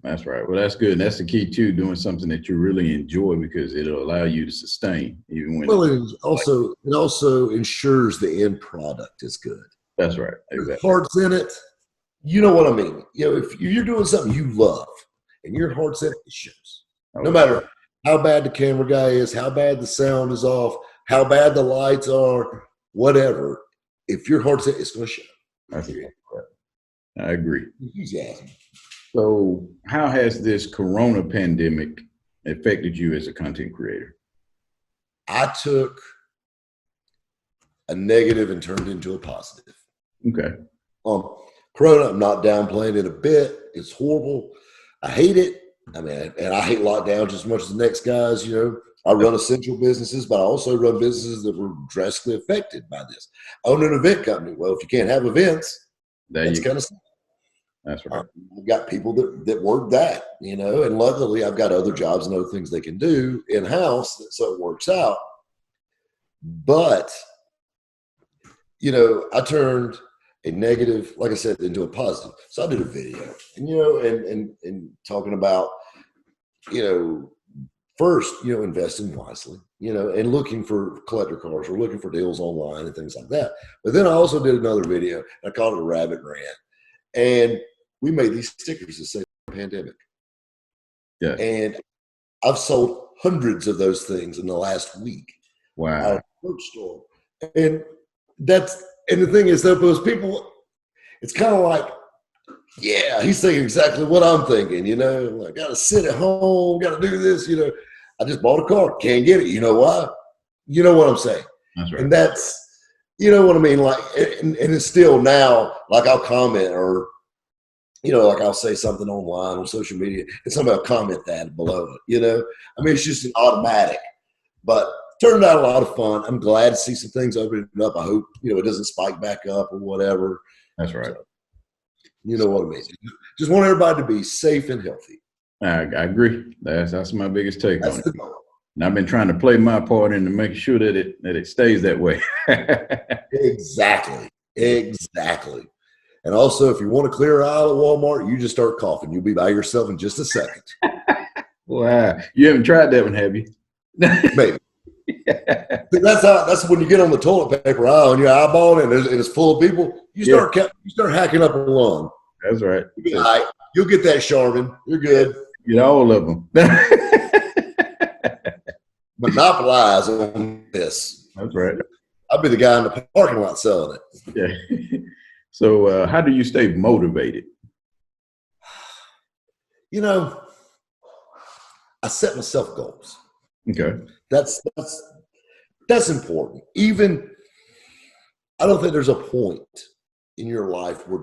That's right. Well, that's good. And that's the key too, doing something that you really enjoy because it'll allow you to sustain even when.
Well, it also ensures the end product is good.
That's right. Exactly.
Heart's in it. You know what I mean? If you're doing something you love and your heart's in it, it shows. No matter how bad the camera guy is, how bad the sound is off, how bad the lights are, whatever. If your heart's in it, it's going to show.
That's it. I agree.
Enthusiasm.
So how has this corona pandemic affected you as a content creator?
I took a negative and turned it into a positive.
Okay.
Corona, I'm not downplaying it a bit. It's horrible. I hate it. I mean, and I hate lockdown just as much as the next guys. I run essential businesses, but I also run businesses that were drastically affected by this. I own an event company. Well, if you can't have events, that's kind of sad.
That's right.
I've got people that work that, and luckily I've got other jobs and other things they can do in-house, so it works out. But, I turned a negative, like I said, into a positive. So I did a video, and talking about, first, investing wisely, and looking for collector cars or looking for deals online and things like that. But then I also did another video. I called it a rabbit rant, and we made these stickers that say pandemic.
Yeah.
And I've sold hundreds of those things in the last week.
Wow.
At a store. And the thing is, though, those people, it's kind of like, yeah, he's thinking exactly what I'm thinking, I got to sit at home, got to do this, I just bought a car, can't get it. You know why? You know what I'm saying?
That's right.
And that's, you know what I mean? Like, and it's still now, like I'll comment or, like I'll say something online on social media and somebody will comment that below it, I mean, it's just an automatic, but turned out a lot of fun. I'm glad to see some things opening up. I hope, it doesn't spike back up or whatever.
That's right. So,
you know what I mean? Just want everybody to be safe and healthy.
I agree. That's my biggest take on it. And I've been trying to play my part into making sure that it stays that way.
Exactly. And also, if you want to clear aisle at Walmart, you just start coughing. You'll be by yourself in just a second.
Wow. You haven't tried that one, have you?
Maybe. That's when you get on the toilet paper aisle and you're eyeballing and it's full of people. You start hacking up a lung.
That's right.
All right. You'll get that, Charmin. You're good.
Get all of them.
Monopolize on this.
That's right.
I'll be the guy in the parking lot selling it.
Yeah. So how do you stay motivated?
I set myself goals.
Okay.
That's important. Even I don't think there's a point in your life where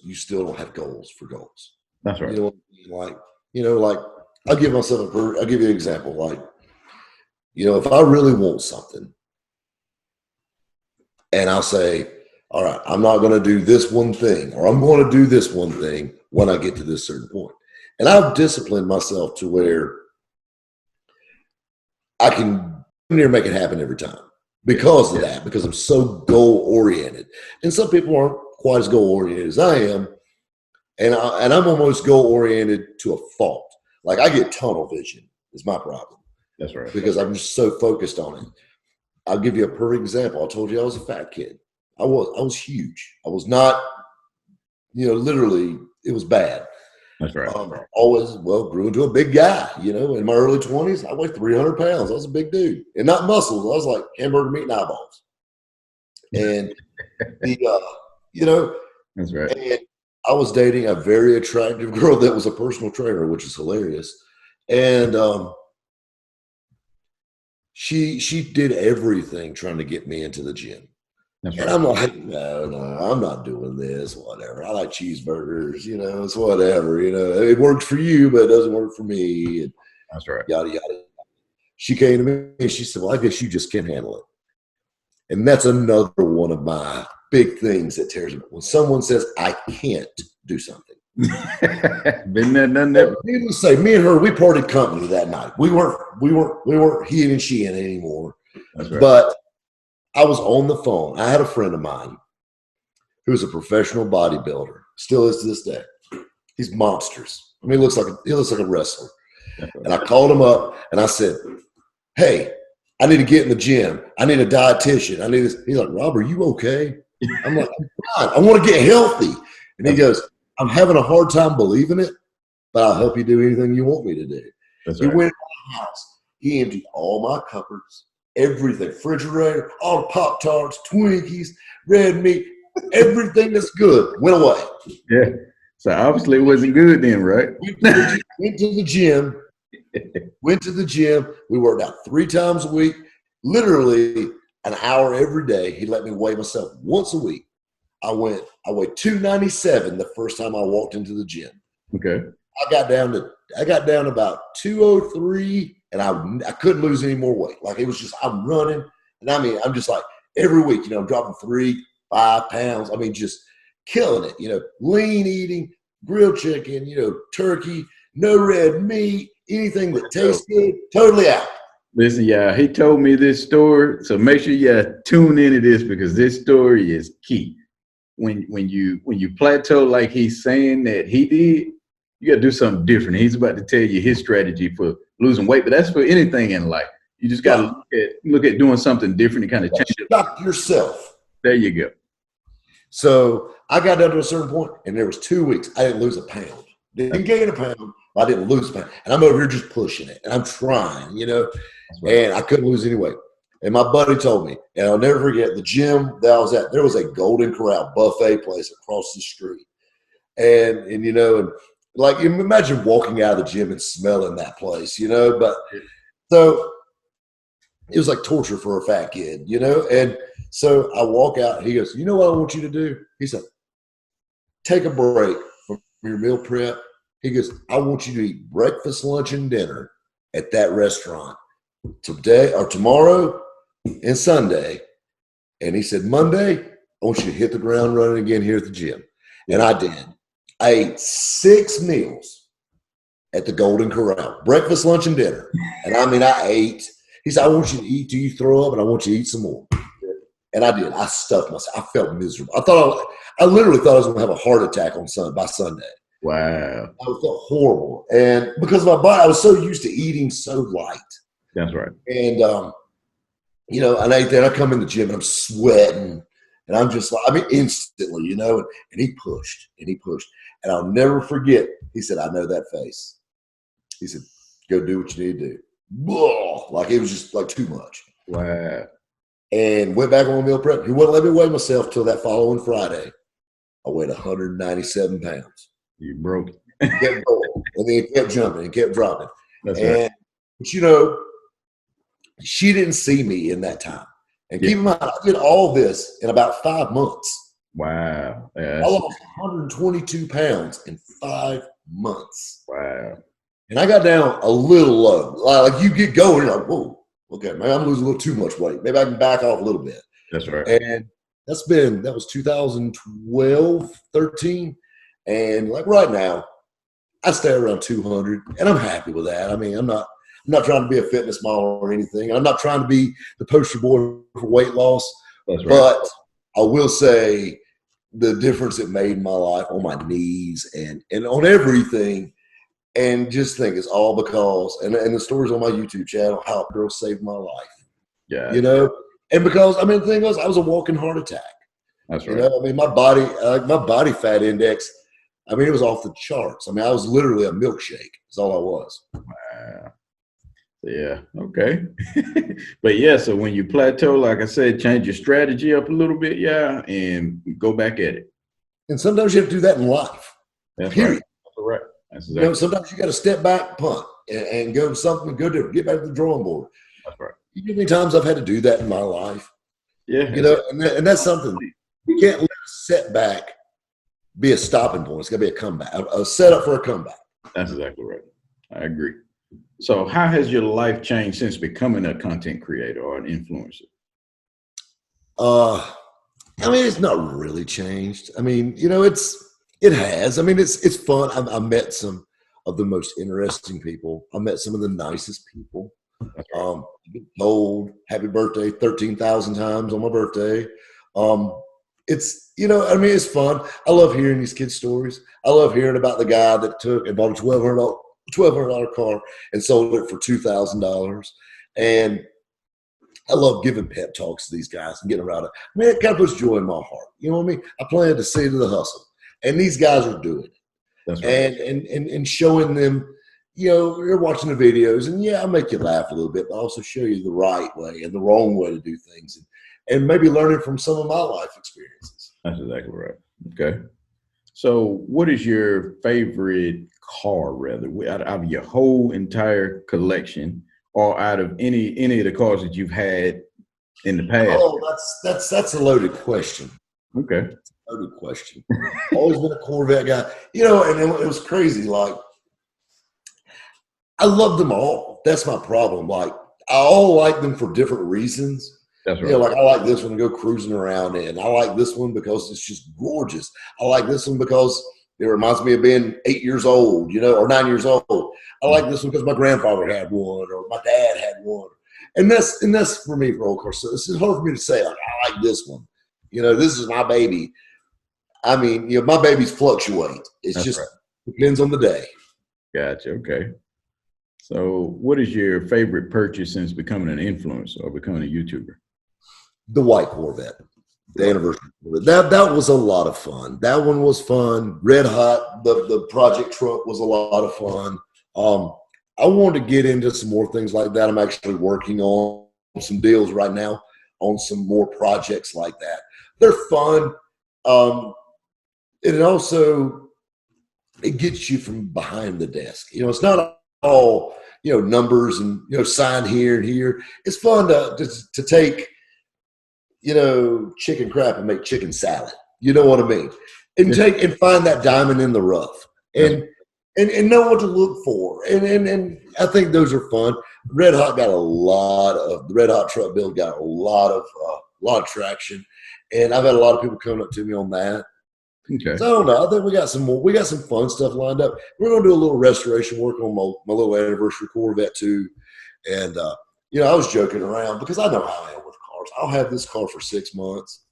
you still don't have goals for goals.
That's
You
right.
know what I mean? Like I'll give myself I'll give you an example. Like, if I really want something and I'll say, all right, I'm not going to do this one thing, or I'm going to do this one thing when I get to this certain point. And I've disciplined myself to where I can near make it happen every time
Yeah.
because of that, because I'm so goal oriented. And some people aren't quite as goal oriented as I am. And I'm almost goal oriented to a fault. Like I get tunnel vision is my problem
That's right.
because I'm just so focused on it. I'll give you a perfect example. I told you I was a fat kid. I was huge. I was not, literally it was bad.
That's right.
Always, grew into a big guy, in my early 20s, I weighed 300 pounds. I was a big dude and not muscles. I was like hamburger meat and eyeballs. And you know,
That's right.
and I was dating a very attractive girl that was a personal trainer, which is hilarious. And she did everything trying to get me into the gym.
That's
And
right.
I'm like, no, I'm not doing this, whatever. I like cheeseburgers, it's whatever, it works for you, but it doesn't work for me. And
That's right.
yada, yada. She came to me and she said, well, I guess you just can't handle it. And that's another one of my big things that tears me. When someone says, I can't do something.
Been there, done that.
Needless to say, me and her, we parted company that night. We weren't he and she in anymore.
That's right.
But I was on the phone. I had a friend of mine who's a professional bodybuilder, still is to this day. He's monstrous. I mean, he looks like a wrestler.
That's right.
And I called him up and I said, hey, I need to get in the gym. I need a dietitian. I need this. He's like, Rob, are you okay? I'm like, I want to get healthy. And he goes, I'm having a hard time believing it, but I'll help you do anything you want me to do.
That's
He
right.
went to my house. He emptied all my cupboards, everything, refrigerator, all the Pop-Tarts, Twinkies, red meat, everything that's good went away.
Yeah. So obviously it wasn't good then, right?
Went to the gym. We worked out 3 times a week, literally an hour every day. He let me weigh myself once a week. I weighed 297 the first time I walked into the gym.
Okay.
I got down to about 203, and I couldn't lose any more weight. Like it was just I'm running, and I mean I'm just like every week, I'm dropping 3-5 pounds. I mean just killing it. Lean eating, grilled chicken, turkey, no red meat, anything that tastes good, totally out.
Listen, yeah, he told me this story, so make sure you tune into this because this story is key. When you plateau like he's saying that he did, you got to do something different. He's about to tell you his strategy for losing weight, but that's for anything in life. You just got to look at doing something different and kind of change it.
Shock yourself.
There you go.
So I got down to a certain point, and there was 2 weeks I didn't lose a pound. Didn't gain a pound, but I didn't lose a pound. And I'm over here just pushing it, and I'm trying,
Right.
and I couldn't lose any weight. And my buddy told me, and I'll never forget the gym that I was at. There was a Golden Corral buffet place across the street, and like you imagine walking out of the gym and smelling that place, But so it was like torture for a fat kid, And so I walk out. He goes, "You know what I want you to do?" He said, "Take a break from your meal prep." He goes, "I want you to eat breakfast, lunch, and dinner at that restaurant today or tomorrow and Sunday." And he said, "Monday, I want you to hit the ground running again here at the gym." And I did. I ate 6 meals at the Golden Corral, breakfast, lunch, and dinner. And I mean, I ate. He said, "I want you to eat till you throw up, and I want you to eat some more." And I did. I stuffed myself. I felt miserable. I literally thought I was going to have a heart attack by Sunday.
Wow.
I felt horrible. And because of my body, I was so used to eating so light.
That's right.
And, and I come in the gym and I'm sweating. And I'm just like, I mean, instantly, and he pushed. And I'll never forget, he said, "I know that face." He said, "Go do what you need to do." Whoa, like it was just like too much.
Wow.
And went back on meal prep. He wouldn't let me weigh myself till that following Friday. I weighed 197 pounds.
You broke it.
Kept going. And then it kept jumping and kept dropping.
That's right.
But she didn't see me in that time. And keep in mind, I did all this in about 5 months.
Wow.
I lost 122 pounds in 5 months.
Wow.
And I got down a little low. Like you get going, you're like, whoa, okay, maybe I'm losing a little too much weight. Maybe I can back off a little bit.
That's right.
And that was 2012, 13. And like right now, I stay around 200 and I'm happy with that. I mean, I'm not trying to be a fitness model or anything. I'm not trying to be the poster boy for weight loss.
That's right.
But I will say the difference it made in my life on my knees and on everything. And just think it's all because, and the stories on my YouTube channel, how a girl saved my life.
Yeah.
You know, and because, I mean, the thing was, I was a walking heart attack.
That's right.
You know, I mean, my body fat index, I mean, it was off the charts. I mean, I was literally a milkshake. That's all I was.
Wow. Yeah. Okay. But yeah, so when you plateau, like I said, change your strategy up a little bit, yeah, and go back at it.
And sometimes you have to do that in life.
That's
period.
right. That's right. That's exactly.
You know, sometimes you got to step back, punt, and go to something good to get back to the drawing board.
That's right.
You know how many times I've had to do that in my life?
Yeah.
You know, and that's something you can't let a setback be a stopping point. It's got to be a comeback, a setup for a comeback.
That's exactly right. I agree. So how has your life changed since becoming a content creator or an influencer?
I mean, it's not really changed. I mean, you know, it has. I mean, it's fun. I met some of the most interesting people. I met some of the nicest people. I've been told happy birthday 13,000 times on my birthday. It's, you know, I mean, it's fun. I love hearing these kids' stories. I love hearing about the guy that took and bought a $1,200 car and sold it for $2,000. And I love giving pep talks to these guys and getting around it. I mean, it kind of puts joy in my heart. You know what I mean? I planted the seed of the hustle, and these guys are doing it.
That's right.
And showing them, you know, you're watching the videos, and yeah, I make you laugh a little bit, but I also show you the right way and the wrong way to do things, and maybe learning from some of my life experiences.
That's exactly right. Okay. So what is your favorite car, rather, out of your whole entire collection, or out of any of the cars that you've had in the past?
Oh, that's a loaded question.
Okay.
Loaded question. Always been a Corvette guy. You know, and it was crazy. Like, I love them all. That's my problem. Like, I all like them for different reasons.
That's right.
You know, like I like this one to go cruising around in. I like this one because it's just gorgeous. I like this one because it reminds me of being 8 years old, you know, or 9 years old. I like this one because my grandfather had one or my dad had one. And that's for me for old cars. So it's hard for me to say, like, I like this one. You know, this is my baby. I mean, you know, my babies fluctuate. It's
That's
just
right.
depends on the day.
Gotcha. Okay. So what is your favorite purchase since becoming an influencer or becoming a YouTuber?
The white Corvette, the anniversary Corvette. That was a lot of fun. That one was fun. Red Hot, the project truck was a lot of fun. I wanted to get into some more things like that. I'm actually working on some deals right now on some more projects like that. They're fun. It also, it gets you from behind the desk. You know, it's not all, you know, numbers and, you know, sign here and here. It's fun to take, you know, chicken crap and make chicken salad. You know what I mean? And take and find that diamond in the rough and know what to look for. And I think those are fun. Red Hot got the Red Hot truck build got a lot of traction. And I've had a lot of people coming up to me on that.
Okay.
So I don't know. I think we got some fun stuff lined up. We're going to do a little restoration work on my little anniversary Corvette too. And, you know, I was joking around because I know how I am with cars. I'll have this car for 6 months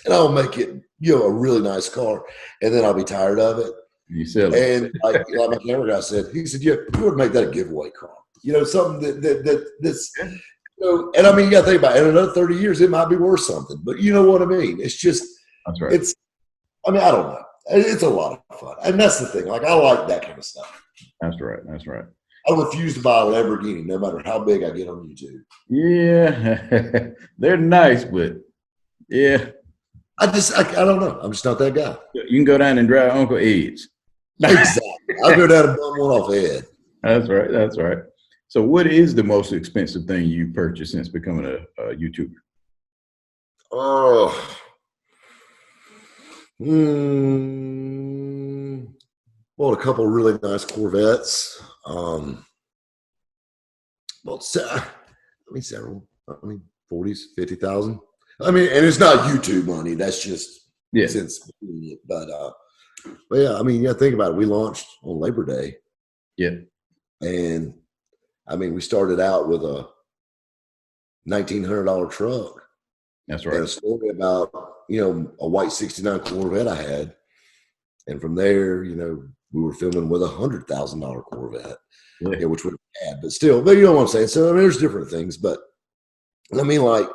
and I'll make it, you know, a really nice car. And then I'll be tired of it.
You sell it.
And like my camera guy said, he said, yeah, you would make that a giveaway car. You know, something that's, you know, and I mean, you got to think about it. In another 30 years, it might be worth something. But you know what I mean? It's just,
That's right.
I mean, I don't know. It's a lot of fun. And that's the thing. Like, I like that kind of stuff.
That's right. That's right.
I refuse to buy a Lamborghini no matter how big I get on YouTube.
Yeah. They're nice, but yeah.
I don't know. I'm just not that guy.
You can go down and drive Uncle Ed's.
Exactly. I'll go down and bum one off Ed.
That's right. That's right. So what is the most expensive thing you purchased since becoming a YouTuber?
Oh. bought a couple of really nice Corvettes. Well, I mean, several. I mean, 40s, 50,000. I mean, and it's not YouTube money. That's just
Yeah.
since, but yeah, I mean, yeah, think about it. We launched on Labor Day.
Yeah.
And I mean, we started out with a $1,900 truck.
That's
And
right.
a story about, a white 69 Corvette I had. And from there, we were filming with $100,000 Corvette,
Yeah.
which would have had, but still, but you know what I'm saying? So, I mean, there's different things, but I mean, like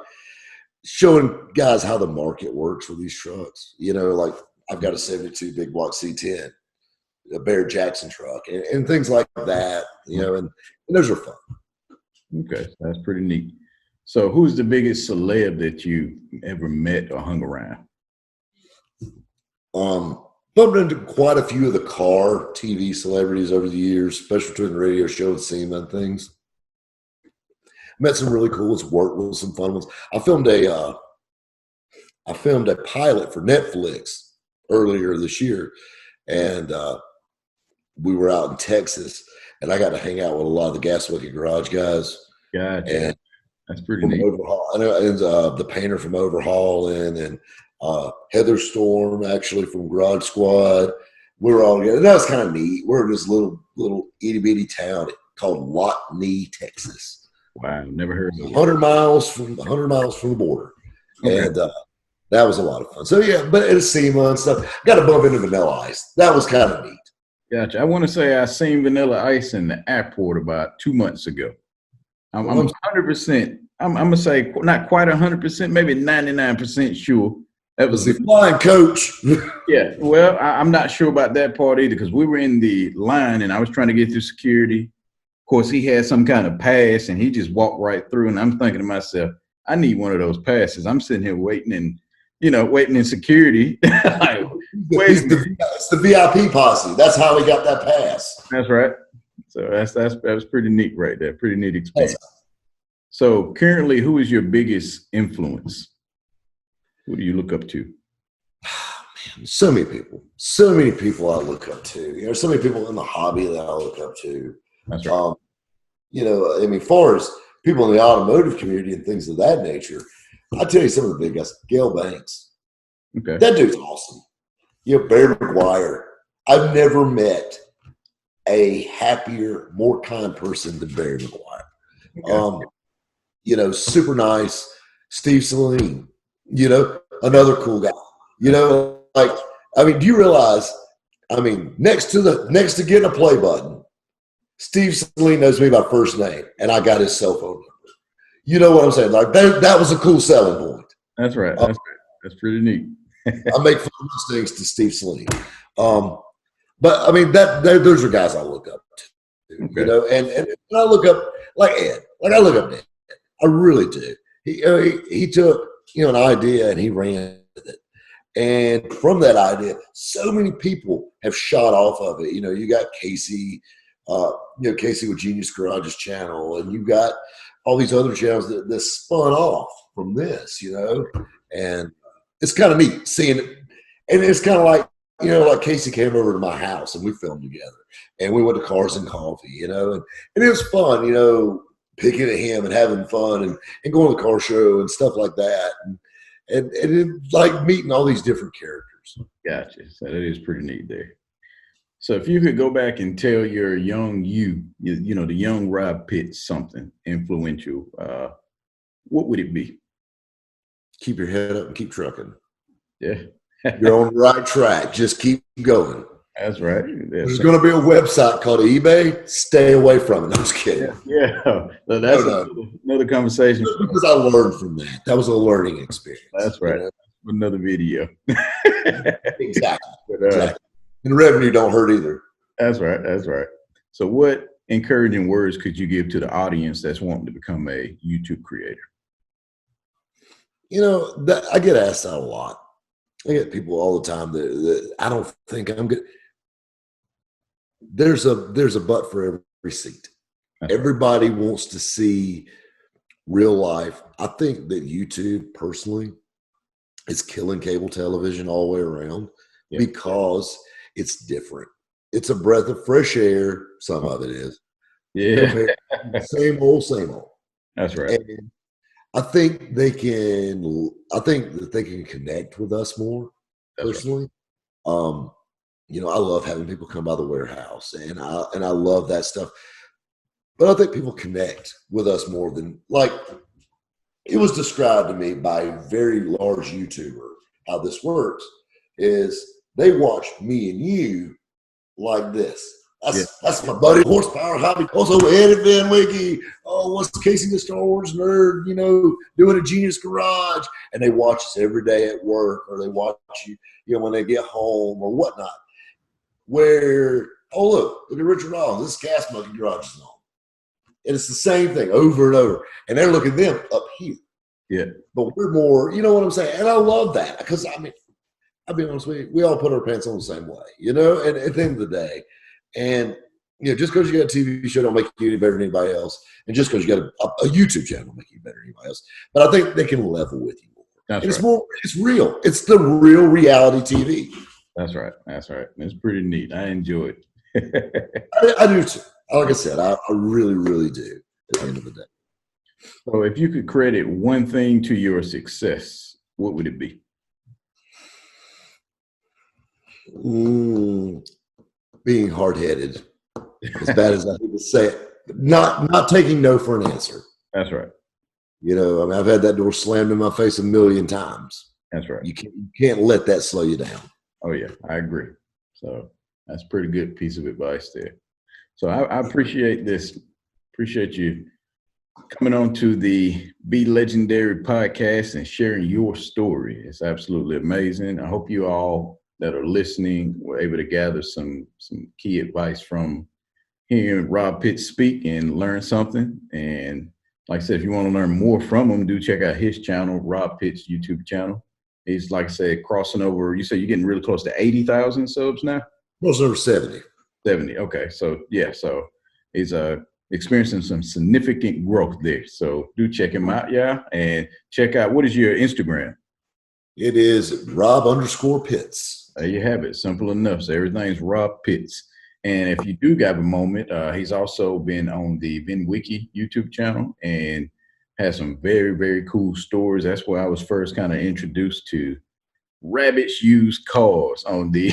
showing guys how the market works with these trucks, like I've got a 72 big block C10, a Bear Jackson truck and things like that, and those are fun.
Okay. That's pretty neat. So who's the biggest celeb that you ever met or hung around?
Bumped into quite a few of the car TV celebrities over the years, especially doing the radio show and SEMA and things. Met some really cool ones, worked with some fun ones. I filmed a pilot for Netflix earlier this year, and we were out in Texas, and I got to hang out with a lot of the Gas Wicked Garage guys.
Gotcha.
And
that's pretty
from
neat.
Overhaul, and the painter from Overhaul, and Heather Storm actually from Garage Squad. We were all together. That was kind of neat. We're in this little itty bitty town called Lockney, Texas.
Wow, never heard of it.
100 miles from the border,
Okay.
and that was a lot of fun. So yeah, but it's SEMA and stuff. Got to bump into Vanilla Ice. That was kind of neat.
Gotcha. I want to say I seen Vanilla Ice in the airport about 2 months ago. I'm 100%. I'm gonna say not quite 100%, maybe 99% sure. That was
the flying coach.
Yeah. Well, I'm not sure about that part either because we were in the line and I was trying to get through security. Of course, he had some kind of pass and he just walked right through. And I'm thinking to myself, I need one of those passes. I'm sitting here waiting in security. Like,
it's the VIP posse. That's how we got that pass.
That's right. So that was pretty neat right there. Pretty neat experience. So currently, who is your biggest influence? Who do you look up to?
Man, so many people I look up to. So many people in the hobby that I look up to.
That's right.
I mean, far as people in the automotive community and things of that nature, I'll tell you some of the big guys. Gail Banks.
Okay.
That dude's awesome. Barry McGuire. I've never met a happier, more kind person than Barry McGuire.
Okay.
Super nice. Steve Saline, another cool guy. Do you realize, next to getting a play button, Steve Saline knows me by first name, and I got his cell phone number. You know what I'm saying? Like that was a cool selling point.
That's right. That's pretty neat.
I make fun of those things to Steve Saline. But those are guys I look up to. Okay. And I look up like Ed. Like I look up to Ed. I really do. He took an idea and he ran with it. And from that idea, so many people have shot off of it. You got Casey, Casey with Genius Garage's channel, and you've got all these other channels that spun off from this, and it's kind of neat seeing it. And it's kind of like, like Casey came over to my house and we filmed together and we went to Cars and Coffee, and it was fun, picking at him and having fun and going to the car show and stuff like that. And it, like meeting all these different characters.
Gotcha. So that is pretty neat there. So if you could go back and tell your young the young Rob Pitts something influential, what would it be?
Keep your head up and keep trucking.
Yeah.
You're on the right track. Just keep going.
That's right.
There's going to be a website called eBay. Stay away from it. I'm just kidding.
Yeah. So that's another conversation.
Because I learned from that. That was a learning experience.
That's right. Another video.
Exactly. And revenue don't hurt either.
That's right. So what encouraging words could you give to the audience that's wanting to become a YouTube creator?
I get asked that a lot. I get people all the time that I don't think I'm good. There's a butt for every seat. Everybody wants to see real life. I think that YouTube personally is killing cable television all the way around because it's different. it's a breath of fresh air. Some of it is.
Yeah,
Compared to the same old, same old.
that's right.
And I think they can. I think that they can connect with us more
That's right.
personally. Um, I love having people come by the warehouse, and I love that stuff. But I think people connect with us more than like it was described to me by a very large YouTuber. How this works is they watch me and you like this.
Yeah,
That's my buddy, horsepower hobby. Also, Eddie Vinwiki. Oh, what's Casey the Star Wars nerd? Doing a Genius Garage, and they watch us every day at work, or they watch you, when they get home or whatnot. Where look at Richard Rollins. This gas monkey garage is on, and it's the same thing over and over. And they're looking at them up here.
yeah,
But we're more, you know what I'm saying? And I love that because I'll be honest with you, we all put our pants on the same way, and at the end of the day. And, just because you got a TV show don't make you any better than anybody else. And just because you got a YouTube channel don't make you better than anybody else. But I think they can level with you more.
that's
It's
right.
more, it's real. It's the real reality TV.
That's right. That's right. It's pretty neat. I enjoy it.
I do too. Like I said, I really, really do at the end of the day.
So if you could credit one thing to your success, what would it be?
Being hard-headed, as bad as I hate to say it, not taking no for an answer.
That's right.
I've had that door slammed in my face a million times.
That's right.
You can't let that slow you down.
Oh yeah, I agree. So that's a pretty good piece of advice there. So I appreciate this. Appreciate you coming on to the Be Legendary podcast and sharing your story. It's absolutely amazing. I hope you all that are listening were able to gather some key advice from hearing Rob Pitts speak and learn something. And like I said, if you want to learn more from him, do check out his channel, Rob Pitts YouTube channel. He's, like I said, crossing over. You say you're getting really close to 80,000 subs now?
Most over 70.
70. Okay. So yeah. So he's experiencing some significant growth there. So do check him out. Yeah. And check out, what is your Instagram?
It is Rob_Pitts.
There you have it. Simple enough. So everything's Rob Pitts. And if you do have a moment, he's also been on the Vinwiki YouTube channel and has some very, very cool stories. That's where I was first kind of introduced to rabbits used cars on the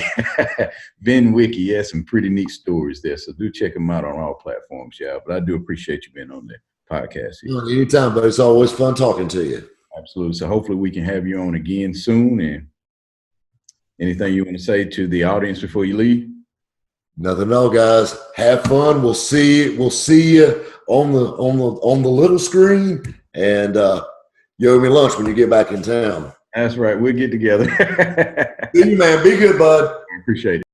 Vinwiki. He has some pretty neat stories there. So do check him out on all platforms, y'all. But I do appreciate you being on the podcast here.
Anytime, but it's always fun talking to you.
Absolutely. So hopefully we can have you on again soon. And anything you want to say to the audience before you leave?
Nothing at all, guys. Have fun. We'll see you on the little screen, and you owe me lunch when you get back in town.
That's right. We'll get together.
See you, man. Be good, bud.
Appreciate it.